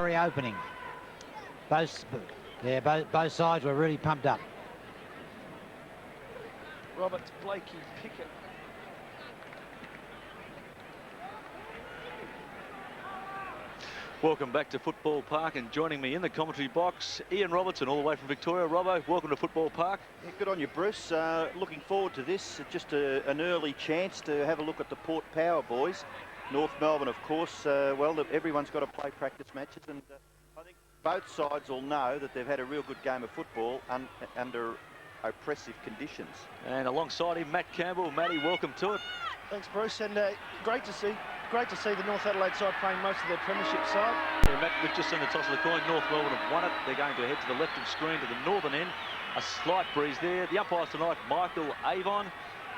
fiery opening. Both sides were really pumped up. Roberts, Blakey, Pickett. Welcome back to Football Park, and joining me in the commentary box, Ian Robertson, all the way from Victoria. Robbo, welcome to Football Park. Yeah, good on you, Bruce. Looking forward to this. Just an early chance to have a look at the Port Power boys. North Melbourne, of course. Well, everyone's got to play practice matches, and I think both sides will know that they've had a real good game of football under oppressive conditions. And alongside him, Matt Campbell. Matty, welcome to it. Thanks, Bruce, and great to see the North Adelaide side playing most of their premiership side. Yeah, Matt, we've just seen the toss of the coin. North Melbourne have won it. They're going to head to the left of screen to the northern end. A slight breeze there. The umpires tonight, Michael Avon,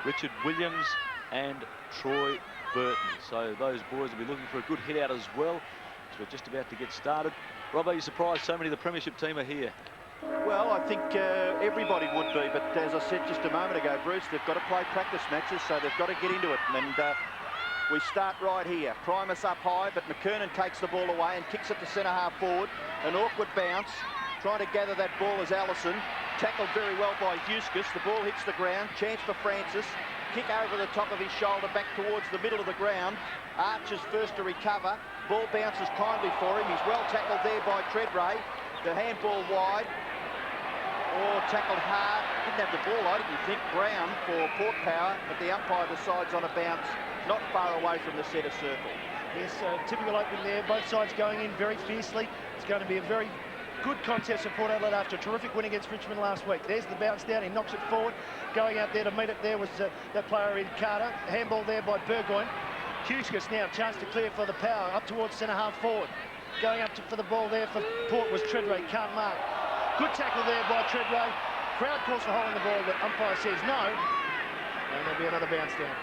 Richard Williams and Troy Burton. So those boys will be looking for a good hit out as well. So we're just about to get started. Rob, are you surprised so many of the premiership team are here? Well, I think everybody would be, but as I said just a moment ago, Bruce, they've got to play practice matches, so they've got to get into it. And we start right here. Primus up high, but McKernan takes the ball away and kicks it to centre-half forward. An awkward bounce. Trying to gather that ball is Allison. Tackled very well by Huskus. The ball hits the ground. Chance for Francis. Kick over the top of his shoulder back towards the middle of the ground. Archer's first to recover. Ball bounces kindly for him. He's well tackled there by Treadray. The handball wide. Oh, tackled hard. Didn't have the ball, I didn't think. Brown for Port Power, but the umpire decides on a bounce not far away from the centre circle. Yes, typical opening there. Both sides going in very fiercely. It's going to be a very good contest for Port Adelaide after a terrific win against Richmond last week. There's the bounce down. He knocks it forward. Going out there to meet it there was that player in Carter. Handball there by Burgoyne. Huskus now, chance to clear for the Power up towards centre-half forward. Going up for the ball there for Port was Treadray. Can't mark. Good tackle there by Treadray. Crowd calls for holding the ball, but umpire says no. And there'll be another bounce down.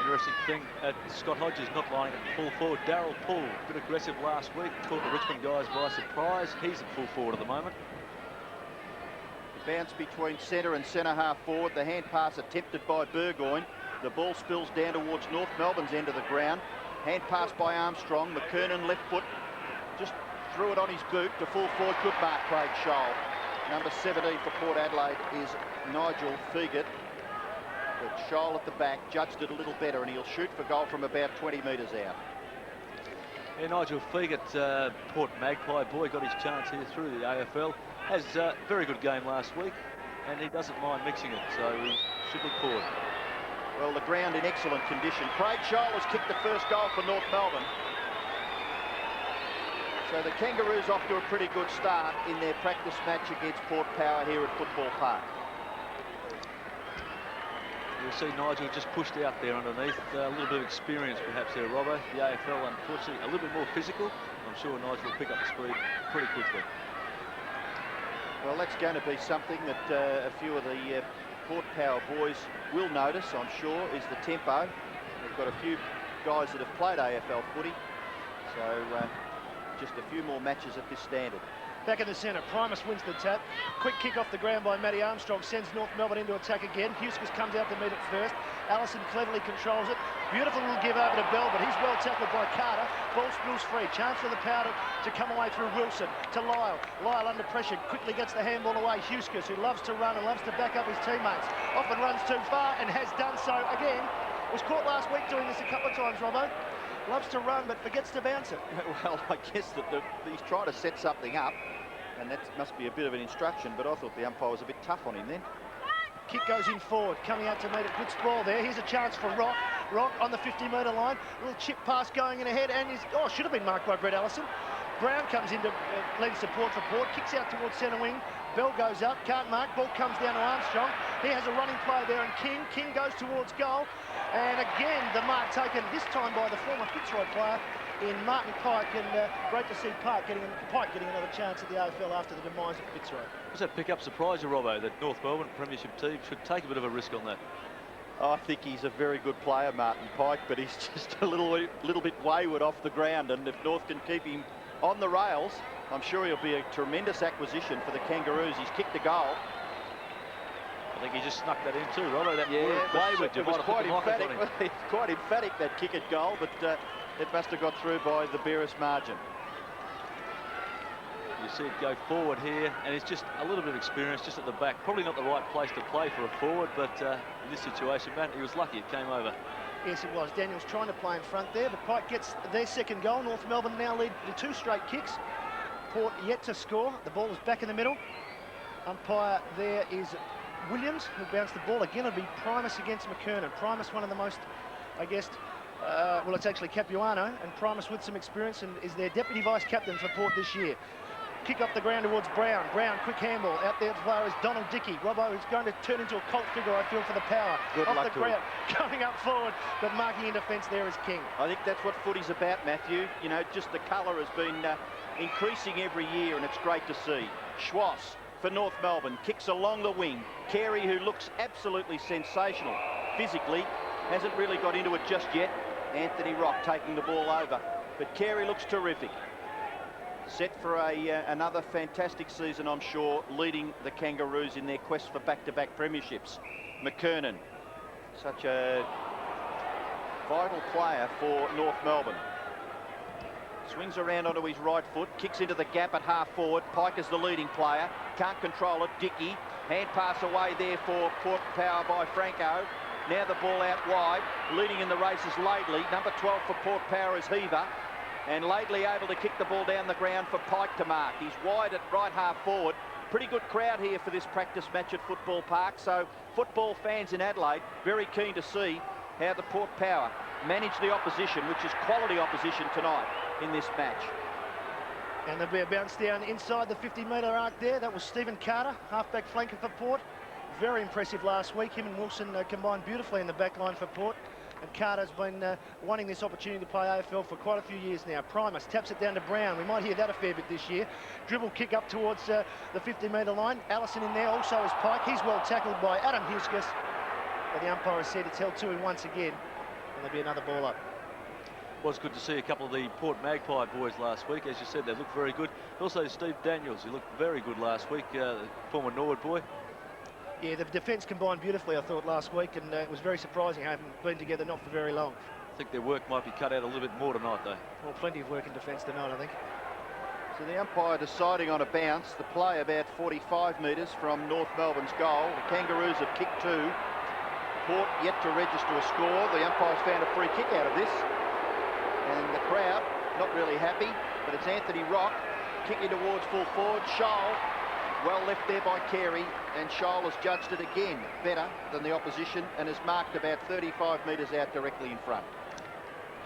Interesting thing, Scott Hodges not lining at full forward. Darryl Poole, a bit aggressive last week, caught the Richmond guys by surprise. He's at full forward at the moment. The bounce between centre and centre-half forward. The hand pass attempted by Burgoyne. The ball spills down towards North Melbourne's end of the ground. Hand pass by Armstrong. McKernan left foot. Just threw it on his boot to full forward. Good mark, Craig Scholl. Number 17 for Port Adelaide is Nigel Feagit. But Scholl at the back judged it a little better, and he'll shoot for goal from about 20 metres out. Yeah, Nigel Feagit, Port Magpie boy, got his chance here through the AFL. Has a very good game last week, and he doesn't mind mixing it, so he should look forward. Well, the ground in excellent condition. Craig Scholl has kicked the first goal for North Melbourne. So the Kangaroos off to a pretty good start in their practice match against Port Power here at Football Park. You'll see Nigel just pushed out there underneath. A little bit of experience perhaps there, Robbo. The AFL, unfortunately, a little bit more physical. I'm sure Nigel will pick up the speed pretty quickly. Well, that's going to be something that a few of the Port Power boys will notice, I'm sure, is the tempo. They've got a few guys that have played AFL footy, so just a few more matches at this standard. Back in the centre, Primus wins the tap. Quick kick off the ground by Matty Armstrong sends North Melbourne into attack again. Huskus comes out to meet it first. Allison cleverly controls it. Beautiful little give over to Bell, but he's well tackled by Carter. Ball spills free. Chance for the Power to come away through Wilson to Lyle. Lyle under pressure, quickly gets the handball away. Huskus, who loves to run and loves to back up his teammates, often runs too far and has done so again. Was caught last week doing this a couple of times, Robbo. Loves to run, but forgets to bounce it. Well, I guess that he's trying to set something up, and that must be a bit of an instruction, but I thought the umpire was a bit tough on him then. Kick goes in forward, coming out to meet it. Good sprawl there. Here's a chance for Rock. Rock on the 50-metre line. A little chip pass going in ahead, and should have been marked by Brett Allison. Brown comes in to lend support for Port, kicks out towards centre wing. Bell goes up, can't mark. Ball comes down to Armstrong. He has a running play there, and King goes towards goal. And again, the mark taken, this time by the former Fitzroy player in Martin Pike, and great to see Pike getting another chance at the AFL after the demise of Fitzroy. Does that pick up surprise you, Robbo, that North Melbourne Premiership team should take a bit of a risk on that? I think he's a very good player, Martin Pike, but he's just a little bit wayward off the ground, and if North can keep him on the rails, I'm sure he'll be a tremendous acquisition for the Kangaroos. He's kicked a goal. I think he just snuck that in too, Robbo. That yeah, word wayward. It was quite emphatic. Quite emphatic, that kick at goal, but it must have got through by the barest margin. You see it go forward here, and it's just a little bit of experience just at the back. Probably not the right place to play for a forward, but in this situation, Matt, he was lucky it came over. Yes, it was. Daniels trying to play in front there, but Pike gets their second goal. North Melbourne now lead to 2 straight kicks. Port yet to score. The ball is back in the middle. Umpire there is Williams, who bounced the ball. Again, it'll be Primus against McKernan. Primus, one of the most, I guess, well, it's actually Capuano, and Primus with some experience and is their deputy vice captain for Port this year. Kick up the ground towards Brown. Brown, quick handball. Out there as far as Donald Dickey. Robbo is going to turn into a cult figure, I feel, for the power. Good off luck the ground. Coming up forward, but marking in defence there is King. I think that's what footy's about, Matthew. You know, just the colour has been increasing every year, and it's great to see. Schwass for North Melbourne kicks along the wing. Carey, who looks absolutely sensational physically, hasn't really got into it just yet. Anthony Rock taking the ball over, but Carey looks terrific. Set for another fantastic season, I'm sure, leading the Kangaroos in their quest for back-to-back premierships. McKernan, such a vital player for North Melbourne. Swings around onto his right foot, kicks into the gap at half forward. Pike is the leading player, can't control it. Dickey, hand pass away there for Port Power by Franco. Now the ball out wide, leading in the race is Laidley. Number 12 for Port Power is Heaver. And Laidley able to kick the ball down the ground for Pike to mark. He's wide at right half forward. Pretty good crowd here for this practice match at Football Park. So football fans in Adelaide very keen to see how the Port Power manage the opposition, which is quality opposition tonight in this match. And there'll be a bounce down inside the 50-metre arc there. That was Stephen Carter, halfback flanker for Port. Very impressive last week. Him and Wilson combined beautifully in the back line for Port. And Carter's been wanting this opportunity to play AFL for quite a few years now. Primus taps it down to Brown. We might hear that a fair bit this year. Dribble kick up towards the 50-metre line. Allison in there, also is Pike. He's well tackled by Adam Huskus. But the umpire has said it's held 2 once again. And there'll be another ball up. It was good to see a couple of the Port Magpie boys last week. As you said, they looked very good. Also, Steve Daniels, who looked very good last week, the former Norwood boy. Yeah, the defence combined beautifully, I thought, last week, and it was very surprising having been together not for very long. I think their work might be cut out a little bit more tonight, though. Well, plenty of work in defence tonight, I think. So the umpire deciding on a bounce. The play about 45 metres from North Melbourne's goal. The Kangaroos have kicked 2. Port yet to register a score. The umpire's found a free kick out of this. And the crowd not really happy, but it's Anthony Rock kicking towards full forward. Scholl, well left there by Carey, and Scholl has judged it again better than the opposition and has marked about 35 metres out directly in front.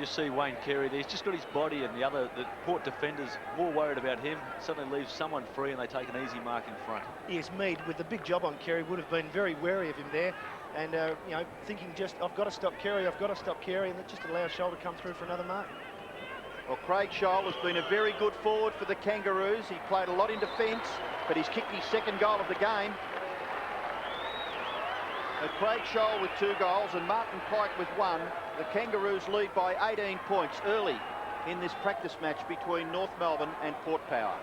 You see Wayne Carey there. He's just got his body, and the Port defenders more worried about him. Suddenly leaves someone free, and they take an easy mark in front. Yes, Mead, with the big job on Carey, would have been very wary of him there. And, you know, thinking just, I've got to stop Carey, I've got to stop Carey, and that just allows Scholl to come through for another mark. Well, Craig Scholl has been a very good forward for the Kangaroos. He played a lot in defence, but he's kicked his second goal of the game. And Craig Scholl with 2 goals and Martin Pike with 1. The Kangaroos lead by 18 points early in this practice match between North Melbourne and Port Power.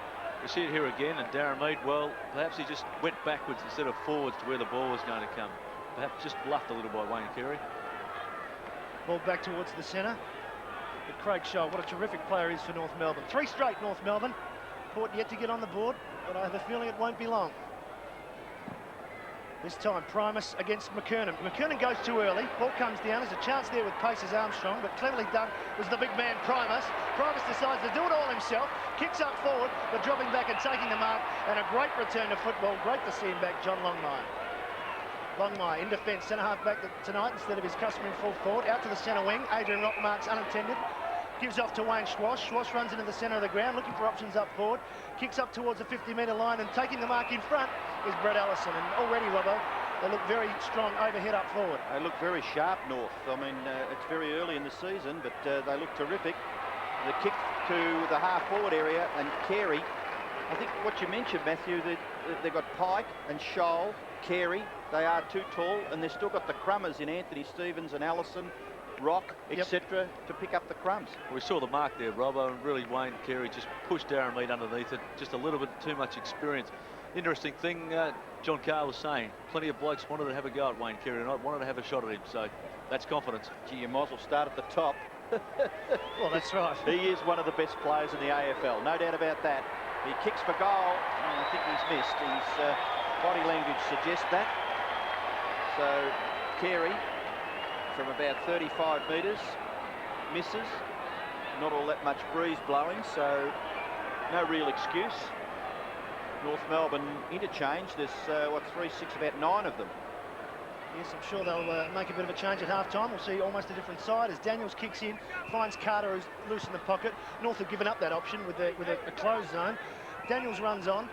We see it here again, and Darren Mead, well, perhaps he just went backwards instead of forwards to where the ball was going to come. Perhaps just bluffed a little by Wayne Carey. Ball back towards the centre. But Craig Scholl, what a terrific player he is for North Melbourne. 3 straight North Melbourne. Port yet to get on the board, but I have a feeling it won't be long. This time, Primus against McKernan. McKernan goes too early. Ball comes down. There's a chance there with Paces Armstrong, but cleverly done was the big man Primus. Primus decides to do it all himself. Kicks up forward, but dropping back and taking the mark. And a great return to football. Great to see him back, John Longmire. Longmire in defence, centre half back tonight instead of his customary full forward. Out to the centre wing. Adrian Rock marks unintended. Gives off to Wayne Schwass. Schwass runs into the centre of the ground, looking for options up forward. Kicks up towards the 50-metre line, and taking the mark in front is Brett Allison. And already, Robbo, they look very strong overhead up forward. They look very sharp, North. I mean, it's very early in the season, but they look terrific. The kick to the half-forward area, and Carey. I think what you mentioned, Matthew, they've got Pike and Scholl, Carey. They are too tall, and they've still got the crummers in Anthony Stevens and Allison, Rock, etc., to pick up the crumbs. We saw the mark there, Robbo, and really Wayne Carey just pushed Darren Mead underneath it. Just a little bit too much experience. Interesting thing, John Carr was saying, plenty of blokes wanted to have a go at Wayne Carey tonight, wanted to have a shot at him, so that's confidence. Gee, you might as well start at the top. Well, that's right. He is one of the best players in the AFL, no doubt about that. He kicks for goal. I think he's missed. His body language suggests that. So Carey, from about 35 metres, misses. Not all that much breeze blowing, so no real excuse. North Melbourne interchange. There's, 3, 6, about 9 of them. Yes, I'm sure they'll make a bit of a change at half-time. We'll see almost a different side as Daniels kicks in, finds Carter, who's loose in the pocket. North have given up that option with a closed zone. Daniels runs on,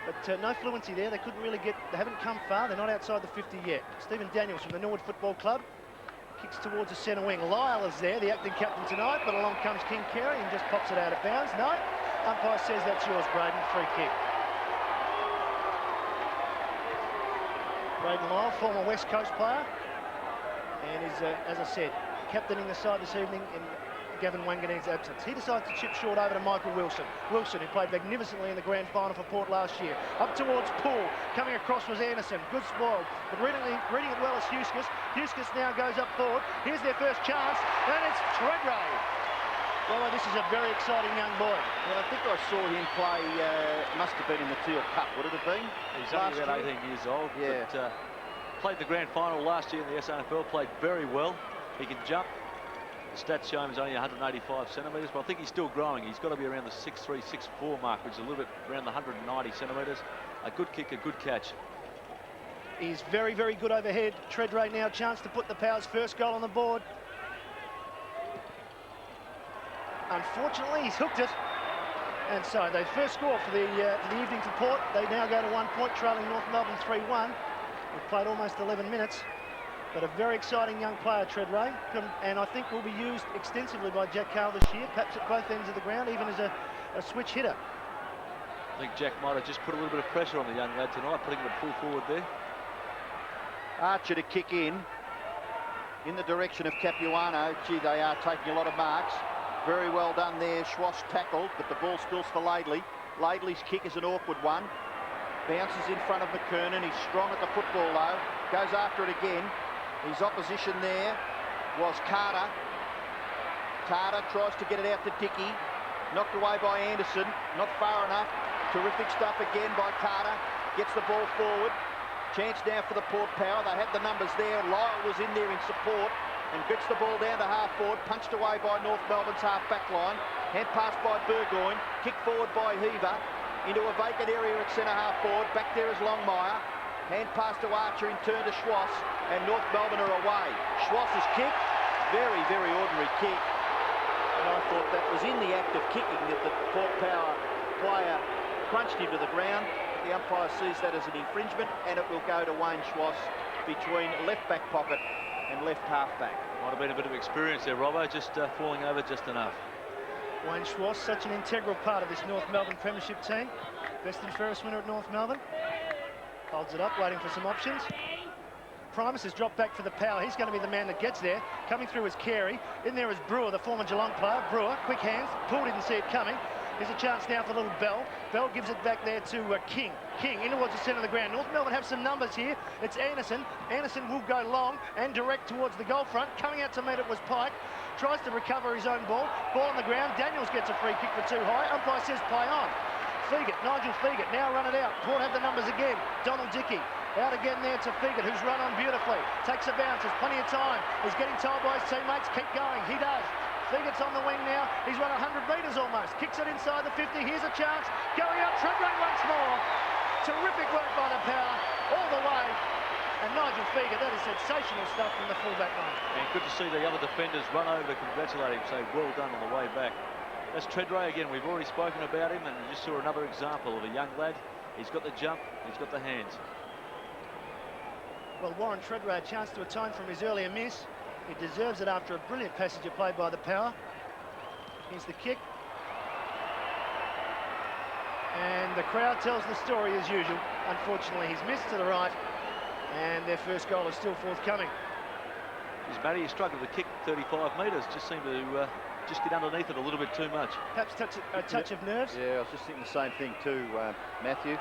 but no fluency there. They haven't come far. They're not outside the 50 yet. Stephen Daniels from the Norwood Football Club kicks towards the centre wing. Lyle is there, the acting captain tonight, but along comes King Carey and just pops it out of bounds. No, umpire says that's yours, Braden. Free kick. Braden Lyle, former West Coast player, and is, as I said, captaining the side this evening in Gavin Wanganeen's absence. He decides to chip short over to Michael Wilson. Wilson, who played magnificently in the grand final for Port last year. Up towards Poole. Coming across was Anderson. Good spoil, but reading it well as Huskus. Huskus now goes up forward. Here's their first chance, and it's Treadray. Well, this is a very exciting young boy. Well, I think I saw him play, must have been in the Teal Cup, would it have been? He's only about 18 years old, yeah. But played the grand final last year in the SANFL, played very well. He can jump. The stats show him he's only 185 centimetres, but I think he's still growing. He's got to be around the 6'3", 6'4" mark, which is a little bit around the 190 centimetres. A good kick, a good catch. He's very, very good overhead. Treadray now chance to put the Powers' first goal on the board. Unfortunately, he's hooked it. And so they first score for the evening for Port. They now go to 1 point, trailing North Melbourne 3-1. We've played almost 11 minutes. But a very exciting young player, Treadray, and I think will be used extensively by Jack Carl this year, perhaps at both ends of the ground, even as a switch hitter. I think Jack might have just put a little bit of pressure on the young lad tonight, putting him at full forward there. Archer to kick in the direction of Capuano. Gee, they are taking a lot of marks. Very well done there. Schwass tackled, but the ball spills for Laidley. Laidley's kick is an awkward one. Bounces in front of McKernan. He's strong at the football, though. Goes after it again. His opposition there was Carter. Carter tries to get it out to Dickey. Knocked away by Anderson. Not far enough. Terrific stuff again by Carter. Gets the ball forward. Chance now for the Port Power. They had the numbers there. Lyle was in there in support and gets the ball down to half forward. Punched away by North Melbourne's half back line. Hand pass by Burgoyne. Kick forward by Heaver. Into a vacant area at centre half forward. Back there is Longmire. Hand pass to Archer, in turn to Schwass, and North Melbourne are away. Schwass's kick, very, very ordinary kick. And I thought that was in the act of kicking that the Port Power player crunched him to the ground. The umpire sees that as an infringement, and it will go to Wayne Schwass between left back pocket and left half back. Might have been a bit of experience there, Robbo, just falling over just enough. Wayne Schwass, such an integral part of this North Melbourne Premiership team. Best and fairest winner at North Melbourne. Holds it up, waiting for some options. Primus has dropped back for the Power. He's going to be the man that gets there. Coming through is Carey. In there is Brewer, the former Geelong player. Brewer, quick hands. Poole didn't see it coming. There's a chance now for little Bell. Bell gives it back there to King. King in towards the centre of the ground. North Melbourne have some numbers here. It's Anderson. Anderson will go long and direct towards the goal front. Coming out to meet it was Pike. Tries to recover his own ball. Ball on the ground. Daniels gets a free kick for too high. Umpire says play on. Feagit, Nigel Feagit, now run it out. Port have the numbers again. Donald Dickey, out again there to Feagit, who's run on beautifully. Takes a bounce, there's plenty of time. He's getting told by his teammates, keep going. He does. Feagit's on the wing now. He's run 100 metres almost. Kicks it inside the 50. Here's a chance. Going out, Treadray once more. Terrific work by the Power, all the way. And Nigel Feagit, that is sensational stuff from the fullback line. And good to see the other defenders run over to congratulate him, say well done on the way back. That's Treadray again. We've already spoken about him, and you just saw another example of a young lad. He's got the jump, he's got the hands. Well, Warren Treadray, a chance to atone from his earlier miss. He deserves it after a brilliant passage of play by the Power. Here's the kick. And the crowd tells the story as usual. Unfortunately, he's missed to the right, and their first goal is still forthcoming. He's Matty, he struggled to kick 35 metres, just seemed to just get underneath it a little bit too much. Perhaps a touch of nerves. Yeah, I was just thinking the same thing too, Matthew.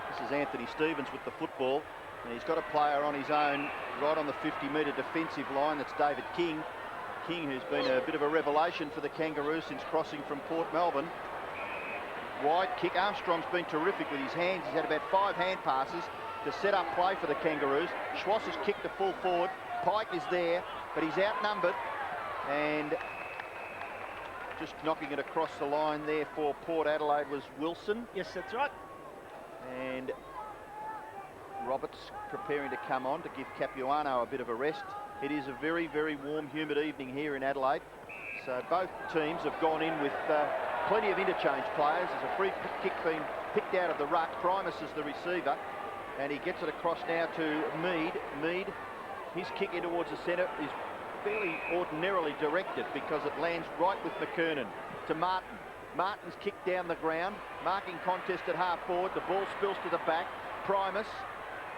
This is Anthony Stevens with the football, and he's got a player on his own right on the 50-metre defensive line. That's David King. King, who's been a bit of a revelation for the Kangaroos since crossing from Port Melbourne. Wide kick. Armstrong's been terrific with his hands. He's had about 5 hand passes to set up play for the Kangaroos. Schwass has kicked to full forward. Pike is there, but he's outnumbered. And just knocking it across the line there for Port Adelaide was Wilson. Yes, that's right. And Roberts preparing to come on to give Capuano a bit of a rest. It is a very, very warm, humid evening here in Adelaide. So both teams have gone in with plenty of interchange players. There's a free kick being picked out of the ruck. Primus is the receiver, and he gets it across now to Mead. Mead, his kick in towards the centre is fairly ordinarily directed because it lands right with McKernan to Martin. Martin's kick down the ground, marking contest at half forward. The ball spills to the back. Primus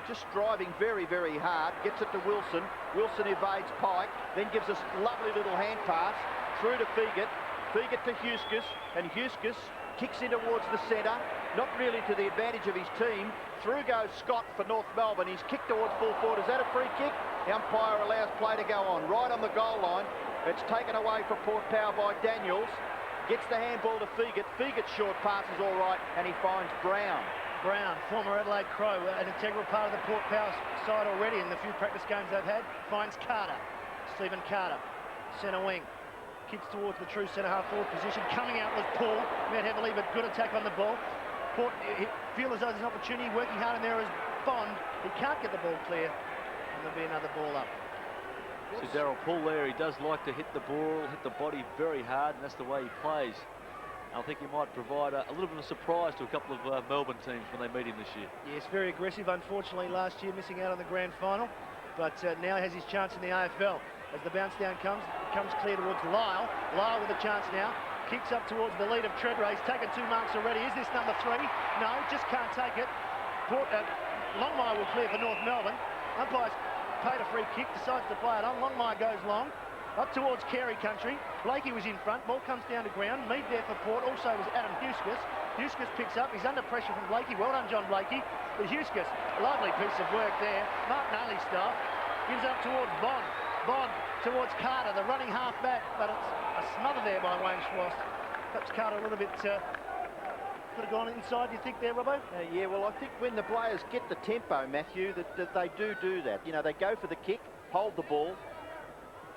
just driving very, very hard, gets it to Wilson. Wilson evades Pike, then gives us lovely little hand pass through to Feagit. Feagit to Huskis, and Huskis kicks in towards the centre, not really to the advantage of his team. Through goes Scott for North Melbourne. He's kicked towards full forward. Is that a free kick? The umpire allows play to go on. Right on the goal line. It's taken away for Port Power by Daniels. Gets the handball to Feagit. Feagit's short pass is all right, and he finds Brown. Brown, former Adelaide Crow, an integral part of the Port Power side already in the few practice games they've had, finds Carter. Stephen Carter, centre wing. Kicks towards the true centre-half forward position. Coming out was Paul, met heavily, but good attack on the ball. Port feel as though there's an opportunity, working hard in there is Bond. He can't get the ball clear, and there'll be another ball up. So Darryl Paul there, he does like to hit the ball, hit the body very hard, and that's the way he plays. I think he might provide a little bit of a surprise to a couple of Melbourne teams when they meet him this year. Yes, very aggressive. Unfortunately, last year missing out on the grand final, but now has his chance in the AFL. As the bounce down comes, it comes clear towards Lyle. Lyle with a chance now. Kicks up towards the lead of Treadray. He's taken 2 marks already. Is this number 3? No, just can't take it. Longmire will clear for North Melbourne. Umpire's paid a free kick, decides to play it on. Longmire goes long. Up towards Carey country. Blakey was in front. Ball comes down to ground. Mead there for Port. Also was Adam Huskis. Huskis picks up. He's under pressure from Blakey. Well done, John Blakey. But Huskis, lovely piece of work there. Martin Alley style. Gives up towards Bond. Bond towards Carter, the running half-back. But it's a smother there by Wayne Schwass. Perhaps Carter a little bit could have gone inside, do you think there, Robbo? Yeah, well, I think when the players get the tempo, Matthew, that they do that. You know, they go for the kick, hold the ball,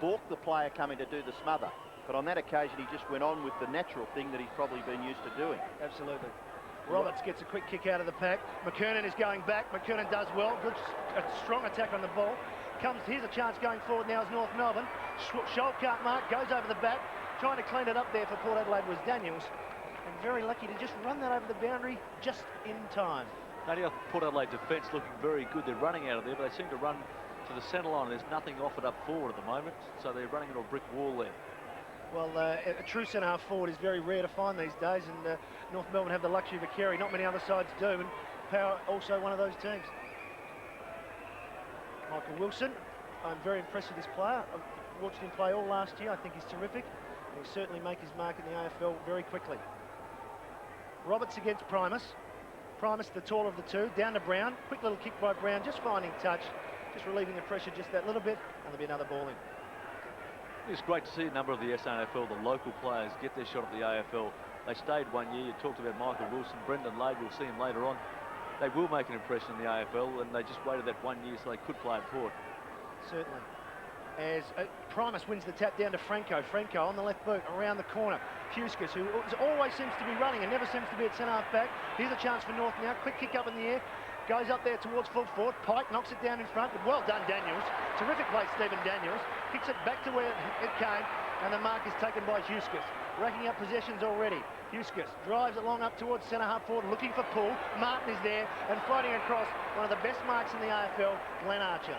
balk the player coming to do the smother. But on that occasion, he just went on with the natural thing that he's probably been used to doing. Absolutely. Roberts gets a quick kick out of the pack. McKernan is going back. McKernan does well. Good, a strong attack on the ball. Here's a chance going forward now as North Melbourne. Scholl can't mark, goes over the back. Trying to clean it up there for Port Adelaide was Daniels. And very lucky to just run that over the boundary just in time. Now, Port Adelaide defence looking very good. They're running out of there, but they seem to run to the centre line. There's nothing offered up forward at the moment, so they're running into a brick wall there. Well, a true centre-half forward is very rare to find these days, and North Melbourne have the luxury of a carry. Not many other sides do, and Power also one of those teams. Michael Wilson, I'm very impressed with this player. I've watched him play all last year. I think he's terrific. He'll certainly make his mark in the AFL very quickly. Roberts against Primus. Primus, the taller of the two, down to Brown. Quick little kick by Brown, just finding touch, just relieving the pressure just that little bit, and there'll be another ball in. It's great to see a number of the SANFL, the local players, get their shot at the AFL. They stayed 1 year. You talked about Michael Wilson, Brendan Lade, we'll see him later on. They will make an impression in the AFL, and they just waited that 1 year so they could play at Port. Certainly. As Primus wins the tap down to Franco. Franco on the left boot, around the corner. Huskis, who always seems to be running and never seems to be at centre-half back. Here's a chance for North now. Quick kick up in the air. Goes up there towards full forward. Pike knocks it down in front. But well done, Daniels. Terrific play, Stephen Daniels. Kicks it back to where it came. And the mark is taken by Huskis. Racking up possessions already. Huskis drives it long up towards centre-half forward, looking for pull. Martin is there and floating across one of the best marks in the AFL, Glenn Archer.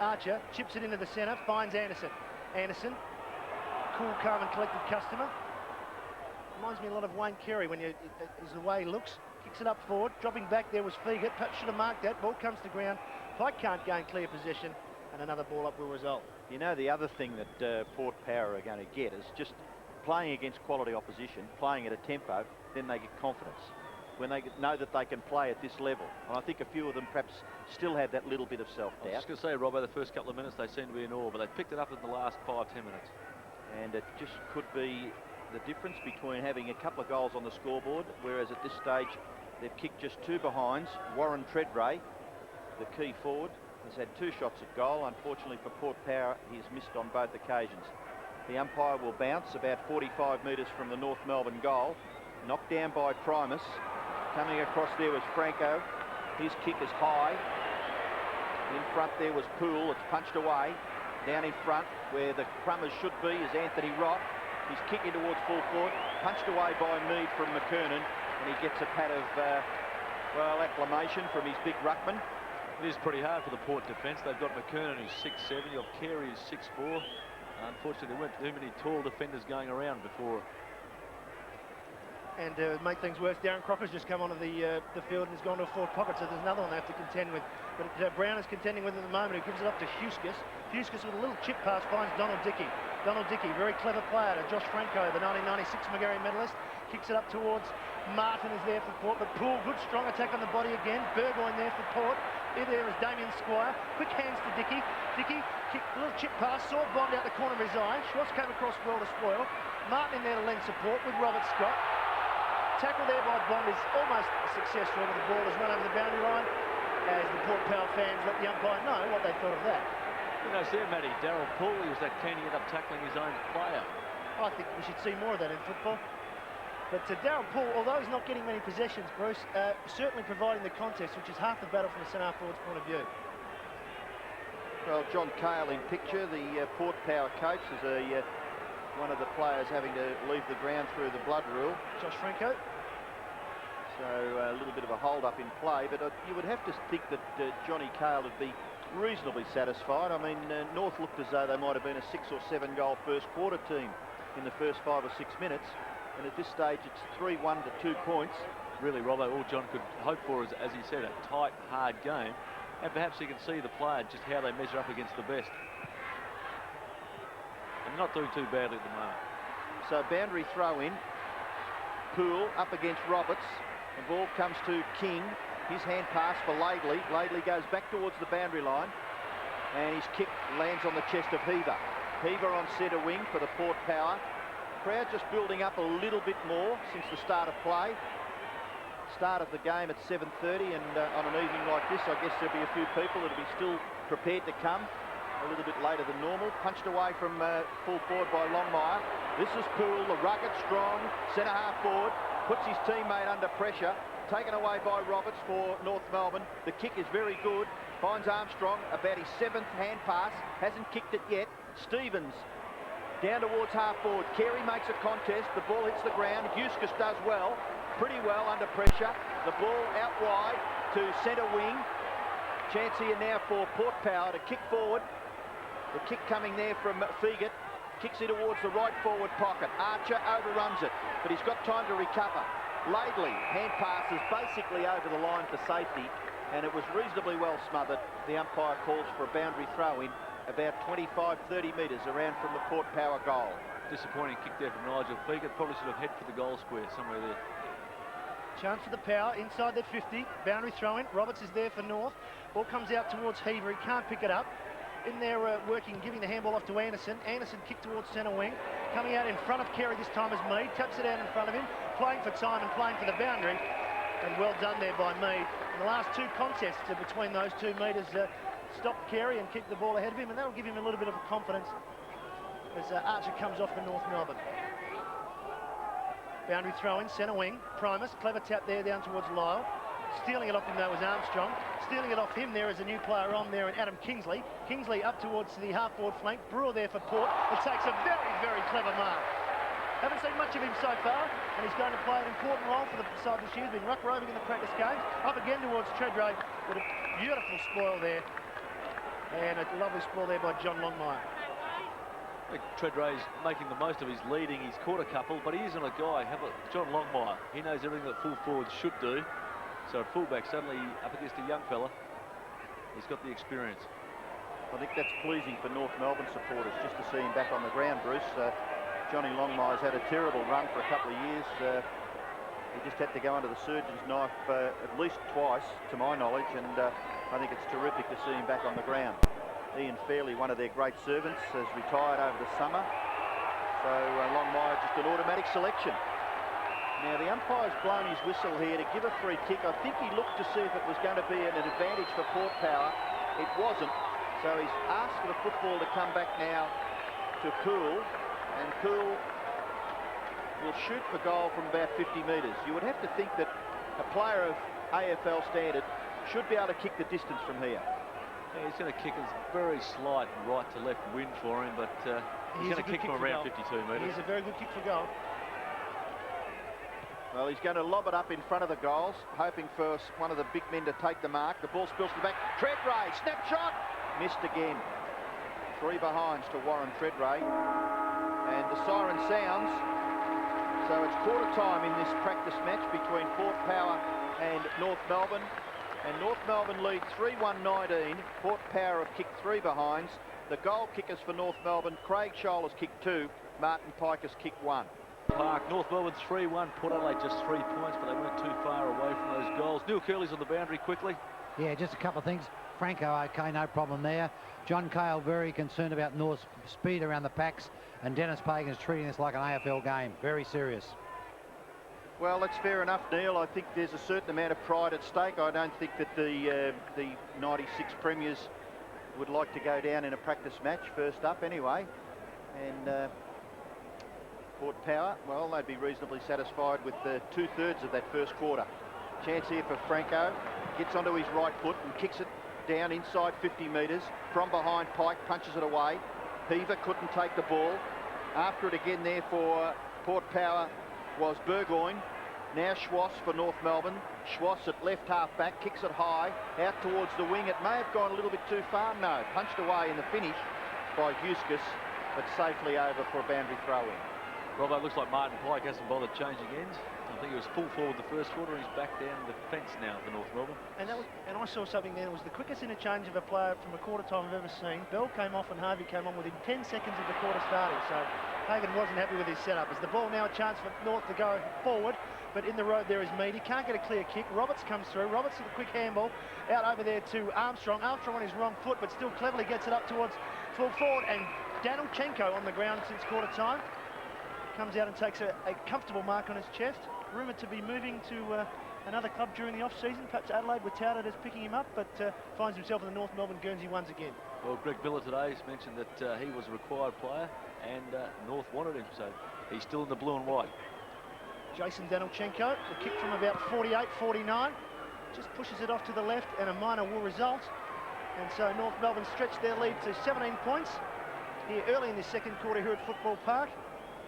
Archer chips it into the centre, finds Anderson. Anderson, cool, calm and collected customer. Reminds me a lot of Wayne Carey when is the way he looks. Kicks it up forward, dropping back there was Feagit. Perhaps should have marked that. Ball comes to ground. Pike can't gain clear possession, and another ball up will result. You know, the other thing that Port Power are going to get is just playing against quality opposition, playing at a tempo, then they get confidence. when they know that they can play at this level. And I think a few of them perhaps still have that little bit of I was self-doubt. just going to say, Robbo, the first couple of minutes they seemed to be in awe, but they picked it up in the last 5-10 minutes. And it just could be the difference between having a couple of goals on the scoreboard, whereas at this stage they've kicked just 2 behinds. Warren Treadray, the key forward, has had 2 shots at goal. Unfortunately for Port Power, he's missed on both occasions. The umpire will bounce about 45 metres from the North Melbourne goal. Knocked down by Primus. Coming across there was Franco. His kick is high. In front there was Poole. It's punched away. Down in front where the crummers should be is Anthony Rott. He's kicking towards full forward. Punched away by Mead from McKernan. And he gets a pat of, well, acclamation from his big ruckman. It is pretty hard for the Port defence. They've got McKernan who's 6'7", you've got Carey who's 6'4". Unfortunately, there weren't too many tall defenders going around before. And to make things worse, Darren Crocker's just come onto the field and has gone to a forward pocket, so there's another one they have to contend with. But Brown is contending with at the moment, who gives it up to Huskus. Huskus with a little chip pass finds Donald Dickey. Donald Dickey, very clever player, to Josh Franco, the 1996 Magarey medalist. Kicks it up towards Martin, is there for Port, but Poole, good strong attack on the body again. Burgoyne there for Port. There is Damien Squire. Quick hands to Dickey. Dickey, kick, little chip pass, saw Bond out the corner of his eye. Schwartz came across well to spoil. Martin in there to lend support with Robert Scott. Tackle there by Bond is almost successful, but the ball has run over the boundary line as the Port Power fans let the umpire know what they thought of that. You know, there, Matty, Darryl Poole, he was that keen, he ended up tackling his own player. I think we should see more of that in football. But Darryl Poole, although he's not getting many possessions, Bruce, certainly providing the contest, which is half the battle from the centre forward's point of view. Well, John Cale in picture, the Port Power coach, is one of the players having to leave the ground through the blood rule. Josh Franco. So a little bit of a hold-up in play, but you would have to think that Johnny Cale would be reasonably satisfied. I mean, North looked as though they might have been a 6 or 7 goal first quarter team in the first 5 or 6 minutes, and at this stage it's 3-1 to 2 points. Really, Robbo, all John could hope for is, as he said, a tight, hard game, and perhaps he can see the player just how they measure up against the best. And not doing too badly at the moment. So boundary throw in. Poole up against Roberts. The ball comes to King. His hand pass for Laidley. Laidley goes back towards the boundary line. And his kick lands on the chest of Heaver. Heaver on centre wing for the Port Power. Crowd just building up a little bit more since the start of play. Start of the game at 7:30, and on an evening like this, I guess there'll be a few people that'll be still prepared to come a little bit later than normal. Punched away from full forward by Longmire. This is Poole, the rugged, strong centre half forward. Puts his teammate under pressure. Taken away by Roberts for North Melbourne. The kick is very good. Finds Armstrong about his 7th hand pass. Hasn't kicked it yet. Stevens down towards half forward. Carey makes a contest. The ball hits the ground. Huskus does well. Pretty well under pressure. The ball out wide to centre wing. Chance here now for Port Power to kick forward. The kick coming there from Feagit. Kicks it towards the right forward pocket. Archer overruns it, but he's got time to recover. Laidley, hand passes basically over the line for safety, and it was reasonably well smothered. The umpire calls for a boundary throw-in about 25-30 metres around from the Port Power goal. Disappointing kick there from Nigel Feagit. Probably should have headed for the goal square somewhere there. Chance for the Power inside their 50. Boundary throw-in. Roberts is there for North. Ball comes out towards Heaver. He can't pick it up. In there working, giving the handball off to Anderson. Anderson kicked towards centre wing. Coming out in front of Carey this time is Mead. Taps it out in front of him. Playing for time and playing for the boundary. And well done there by Mead. In the last 2 contests between those 2, Mead has stopped Carey and kicked the ball ahead of him. And that'll give him a little bit of confidence as Archer comes off for North Melbourne. Boundary throw-in, centre wing. Primus, clever tap there down towards Lyle. Stealing it off him, though, was Armstrong. Stealing it off him there is a new player on there in Adam Kingsley. Kingsley up towards the half-forward flank. Brewer there for Port. It takes a very, very clever mark. Haven't seen much of him so far, and he's going to play an important role for the side this year. He's been ruck-roving in the practice games. Up again towards Treadray with a beautiful spoil there. And a lovely spoil there by John Longmire. I think Treadray's making the most of his leading. He's caught a couple, but he isn't a guy. How about John Longmire? He knows everything that full forwards should do. So a fullback suddenly up against a young fella. He's got the experience. I think that's pleasing for North Melbourne supporters, just to see him back on the ground, Bruce. Johnny Longmire's had a terrible run for a couple of years. He just had to go under the surgeon's knife at least twice, to my knowledge, and I think it's terrific to see him back on the ground. Ian Fairley, one of their great servants, has retired over the summer. So Longmire just an automatic selection. Now the umpire's blown his whistle here to give a free kick. I think he looked to see if it was going to be an advantage for Port Power. It wasn't. So he's asked for the football to come back now to Poole, and Poole will shoot for goal from about 50 metres. You would have to think that a player of AFL standard should be able to kick the distance from here. Yeah, he's going to kick a very slight right to left wind for him, but he's going to kick from around 52 metres. He's a very good kick for goal. Well, he's going to lob it up in front of the goals, hoping for one of the big men to take the mark. The ball spills to the back. Treadray, snapshot, missed again. 3 behinds to Warren Treadray. And the siren sounds. So it's quarter time in this practice match between Port Power and North Melbourne. And North Melbourne lead 3-1-19. Port Power have kicked 3 behinds. The goal kickers for North Melbourne, Craig Scholl has kicked 2, Martin Pike has kicked 1. Park, North Melbourne 3-1, Port Adelaide just 3 points, but they weren't too far away from those goals. Neil Curley's on the boundary quickly. Yeah, just a couple of things. Franco, okay, no problem there. John Cale very concerned about North's speed around the packs, and Dennis Pagan's treating this like an AFL game. Very serious. Well, that's fair enough, Neil. I think there's a certain amount of pride at stake. I don't think that the 96 premiers would like to go down in a practice match first up anyway. And Port Power, well, they'd be reasonably satisfied with the 2/3 of that first quarter. Chance here for Franco. Gets onto his right foot and kicks it down inside 50 metres. From behind, Pike punches it away. Heaver couldn't take the ball. After it again there for Port Power was Burgoyne. Now Schwass for North Melbourne. Schwass at left half back, kicks it high, out towards the wing. It may have gone a little bit too far. No, punched away in the finish by Huskus, but safely over for a boundary throw-in. Robbo, looks like Martin Pike hasn't bothered changing ends. I think he was full forward the first quarter, and he's back down the fence now for North Melbourne. And I saw something there. It was the quickest interchange of a player from a quarter time I've ever seen. Bell came off and Harvey came on within 10 seconds of the quarter starting. So Hagan wasn't happy with his setup. As the ball now a chance for North to go forward, but in the road there is Mead. He can't get a clear kick. Roberts comes through. Roberts with a quick handball out over there to Armstrong. Armstrong on his wrong foot, but still cleverly gets it up towards full forward. And Danilchenko on the ground since quarter time. Comes out and takes a comfortable mark on his chest. Rumoured to be moving to another club during the off-season. Perhaps Adelaide were touted as picking him up, but finds himself in the North Melbourne Guernsey ones again. Well, Greg Miller today has mentioned that he was a required player and North wanted him, so he's still in the blue and white. Jason Danilchenko, the kick from about 48, 49. Just pushes it off to the left, and a minor will result. And so North Melbourne stretch their lead to 17 points here early in the second quarter here at Football Park.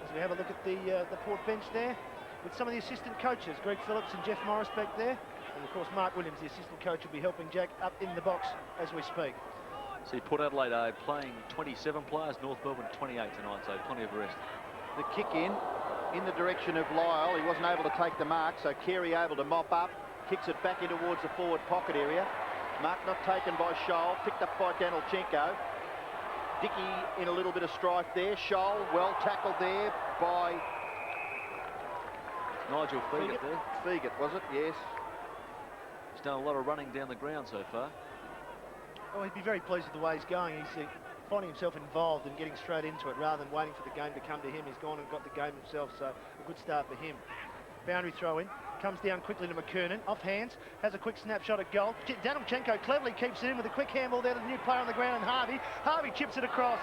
As we have a look at the Port bench there, with some of the assistant coaches, Greg Phillips and Jeff Morris back there. And of course, Mark Williams, the assistant coach, will be helping Jack up in the box as we speak. See, Port Adelaide are playing 27 players, North Melbourne 28 tonight, so plenty of rest. The kick in the direction of Lyle. He wasn't able to take the mark, so Carey able to mop up, kicks it back in towards the forward pocket area. Mark not taken by Scholl, picked up by Danilchenko. Dickey in a little bit of strife there. Scholl well tackled there by Nigel Feegit there. Feegit, was it? Yes. He's done a lot of running down the ground so far. Well, he'd be very pleased with the way he's going. He's finding himself involved and getting straight into it rather than waiting for the game to come to him. He's gone and got the game himself, so a good start for him. Boundary throw in. Comes down quickly to McKernan, off hands, has a quick snapshot at goal. Danilchenko cleverly keeps it in with a quick handball there to the new player on the ground, and Harvey. Harvey chips it across,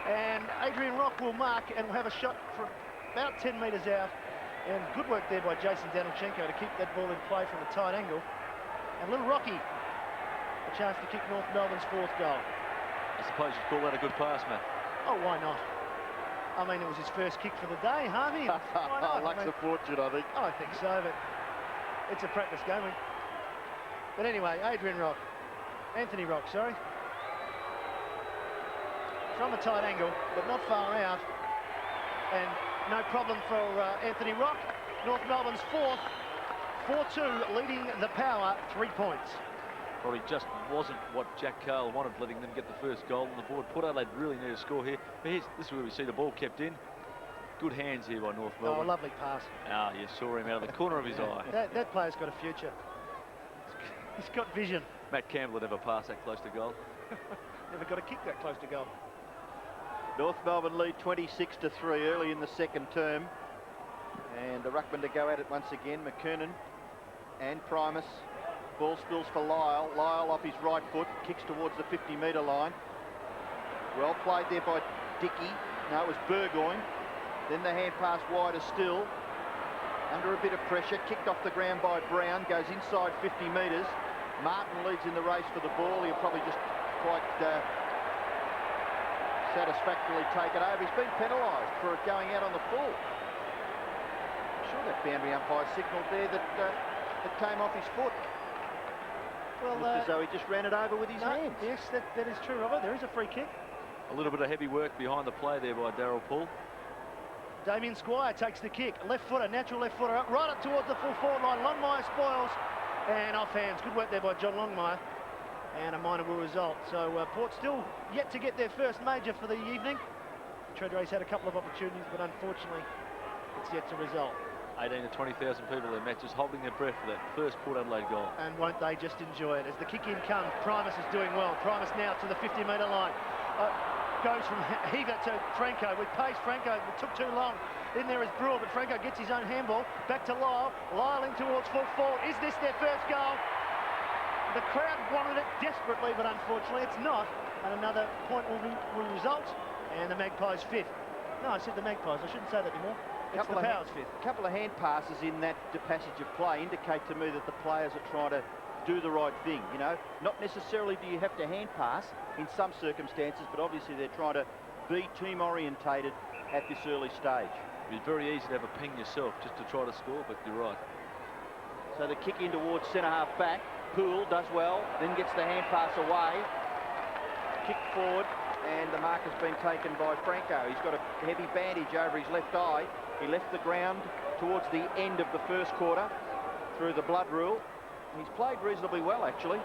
and Adrian Rock will mark and will have a shot from about 10 metres out. And good work there by Jason Danilchenko to keep that ball in play from a tight angle. And little Rocky, a chance to kick North Melbourne's 4th goal. I suppose you'd call that a good pass, Matt. Oh, why not? I mean, it was his first kick for the day, Harvey. Why not? Luck's a fortune, I think. I think so, but it's a practice game. But anyway, Anthony Rock, sorry. From a tight angle, but not far out. And no problem for Anthony Rock. North Melbourne's 4th, 4-2, leading the Power 3 points. Probably just wasn't what Jack Cale wanted, letting them get the first goal on the board. Port Adelaide really need a score here. But this is where we see the ball kept in. Good hands here by North Oh, Melbourne. lovely pass. Ah, you saw him out of the corner of his eye. That player's got a future. He's got vision. Matt Campbell would never pass that close to goal. Never got a kick that close to goal. North Melbourne lead 26-3 early in the second term. And the ruckman to go at it once again, McKernan and Primus. Ball spills for Lyle. Lyle off his right foot, kicks towards the 50-metre line. Well played there by Dickey. No, it was Burgoyne. Then the hand pass wider still. Under a bit of pressure, kicked off the ground by Brown, goes inside 50 metres. Martin leads in the race for the ball. He'll probably just quite satisfactorily take it over. He's been penalised for it going out on the full. I'm sure that boundary umpire signalled there that it came off his foot. Well, Looked as though he just ran it over with his hands. Yes, that is true, Robert. There is a free kick. A little bit of heavy work behind the play there by Darryl Poole. Damien Squire takes the kick. Left footer, natural left footer, right up towards the full forward line. Longmire spoils and off hands. Good work there by John Longmire. And a minor will result. So Port still yet to get their first major for the evening. Tread Race had a couple of opportunities, but unfortunately it's yet to result. 18 to 20,000 people there, Matt, just holding their breath for that first Port Adelaide goal. And won't they just enjoy it? As the kick in comes, Primus is doing well. Primus now to the 50-metre line. Goes from Heaver to Franco with pace. Franco, it took too long. In there is Brewer, but Franco gets his own handball. Back to Lyle. Lyle in towards full forward. Is this their first goal? The crowd wanted it desperately, but unfortunately it's not. And another point will result. And the Magpies fifth. No, I said the Magpies. I shouldn't say that anymore. It's the Powers fifth. A couple of hand passes in that passage of play indicate to me that the players are trying to do the right thing, you know. Not necessarily do you have to hand pass in some circumstances, but obviously they're trying to be team orientated at this early stage. It'd be very easy to have a ping yourself just to try to score, but you're right. So the kick in towards centre half back. Poole does well, then gets the hand pass away. Kick forward, and the mark has been taken by Franco. He's got a heavy bandage over his left eye. He left the ground towards the end of the first quarter through the blood rule. He's played reasonably well, actually,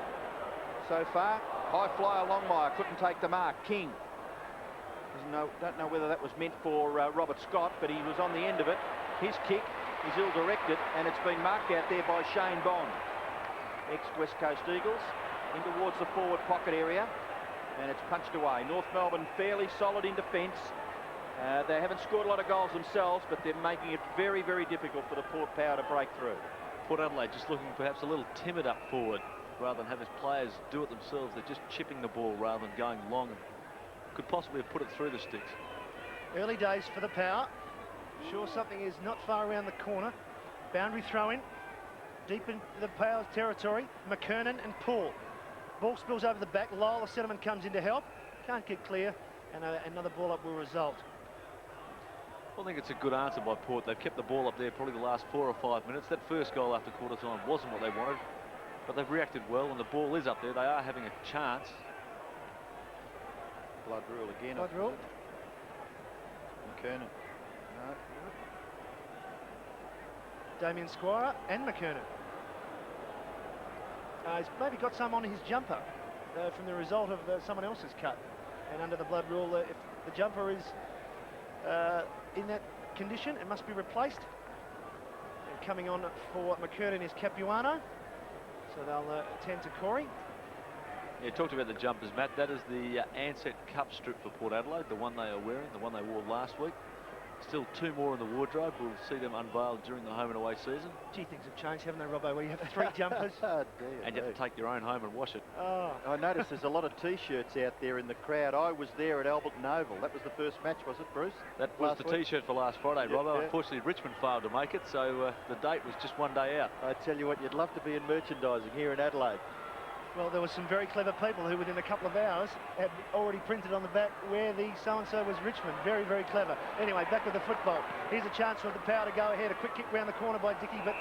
so far. High flyer Longmire couldn't take the mark. King. Don't know whether that was meant for Robert Scott, but he was on the end of it. His kick is ill-directed, and it's been marked out there by Shane Bond. Ex-West Coast Eagles in towards the forward pocket area, and it's punched away. North Melbourne fairly solid in defence. They haven't scored a lot of goals themselves, but they're making it very, very difficult for the Port Power to break through. Port Adelaide just looking perhaps a little timid up forward rather than have his players do it themselves. They're just chipping the ball rather than going long. Could possibly have put it through the sticks. Early days for the Power. Sure, something is not far around the corner. Boundary throw-in. Deep into the Power's territory. McKernan and Poole. Ball spills over the back. Lyle, the centreman, comes in to help. Can't get clear. And another ball up will result. I think it's a good answer by Port. They've kept the ball up there probably the last 4 or 5 minutes. That first goal after quarter time wasn't what they wanted, but they've reacted well, and the ball is up there. They are having a chance. Blood rule again. Blood rule. McKernan. No. Damien Squire and McKernan. He's maybe got some on his jumper from the result of someone else's cut. And under the blood rule, if the jumper is in that condition, it must be replaced. And coming on for McKernan is Capuano. So they'll attend to Corey. Yeah, talked about the jumpers, Matt. That is the Ansett Cup strip for Port Adelaide, the one they are wearing, the one they wore last week. Still 2 more in the wardrobe. We'll see them unveiled during the home and away season. Gee, things have changed, haven't they, Robbo, where you have 3 jumpers? Oh, dear, and you have to take your own home and wash it. Oh. I noticed there's a lot of T-shirts out there in the crowd. I was there at Alberton Oval. That was the first match, was it, Bruce? That was the T-shirt for last Friday, Yeah, Robbo. yeah. Unfortunately, Richmond failed to make it, so the date was just 1 day out. I tell you what, you'd love to be in merchandising here in Adelaide. Well, there were some very clever people who within a couple of hours had already printed on the back where the so-and-so was Richmond. Very, very clever. Anyway, back with the football. Here's a chance for the Power to go ahead. A quick kick round the corner by Dickey, but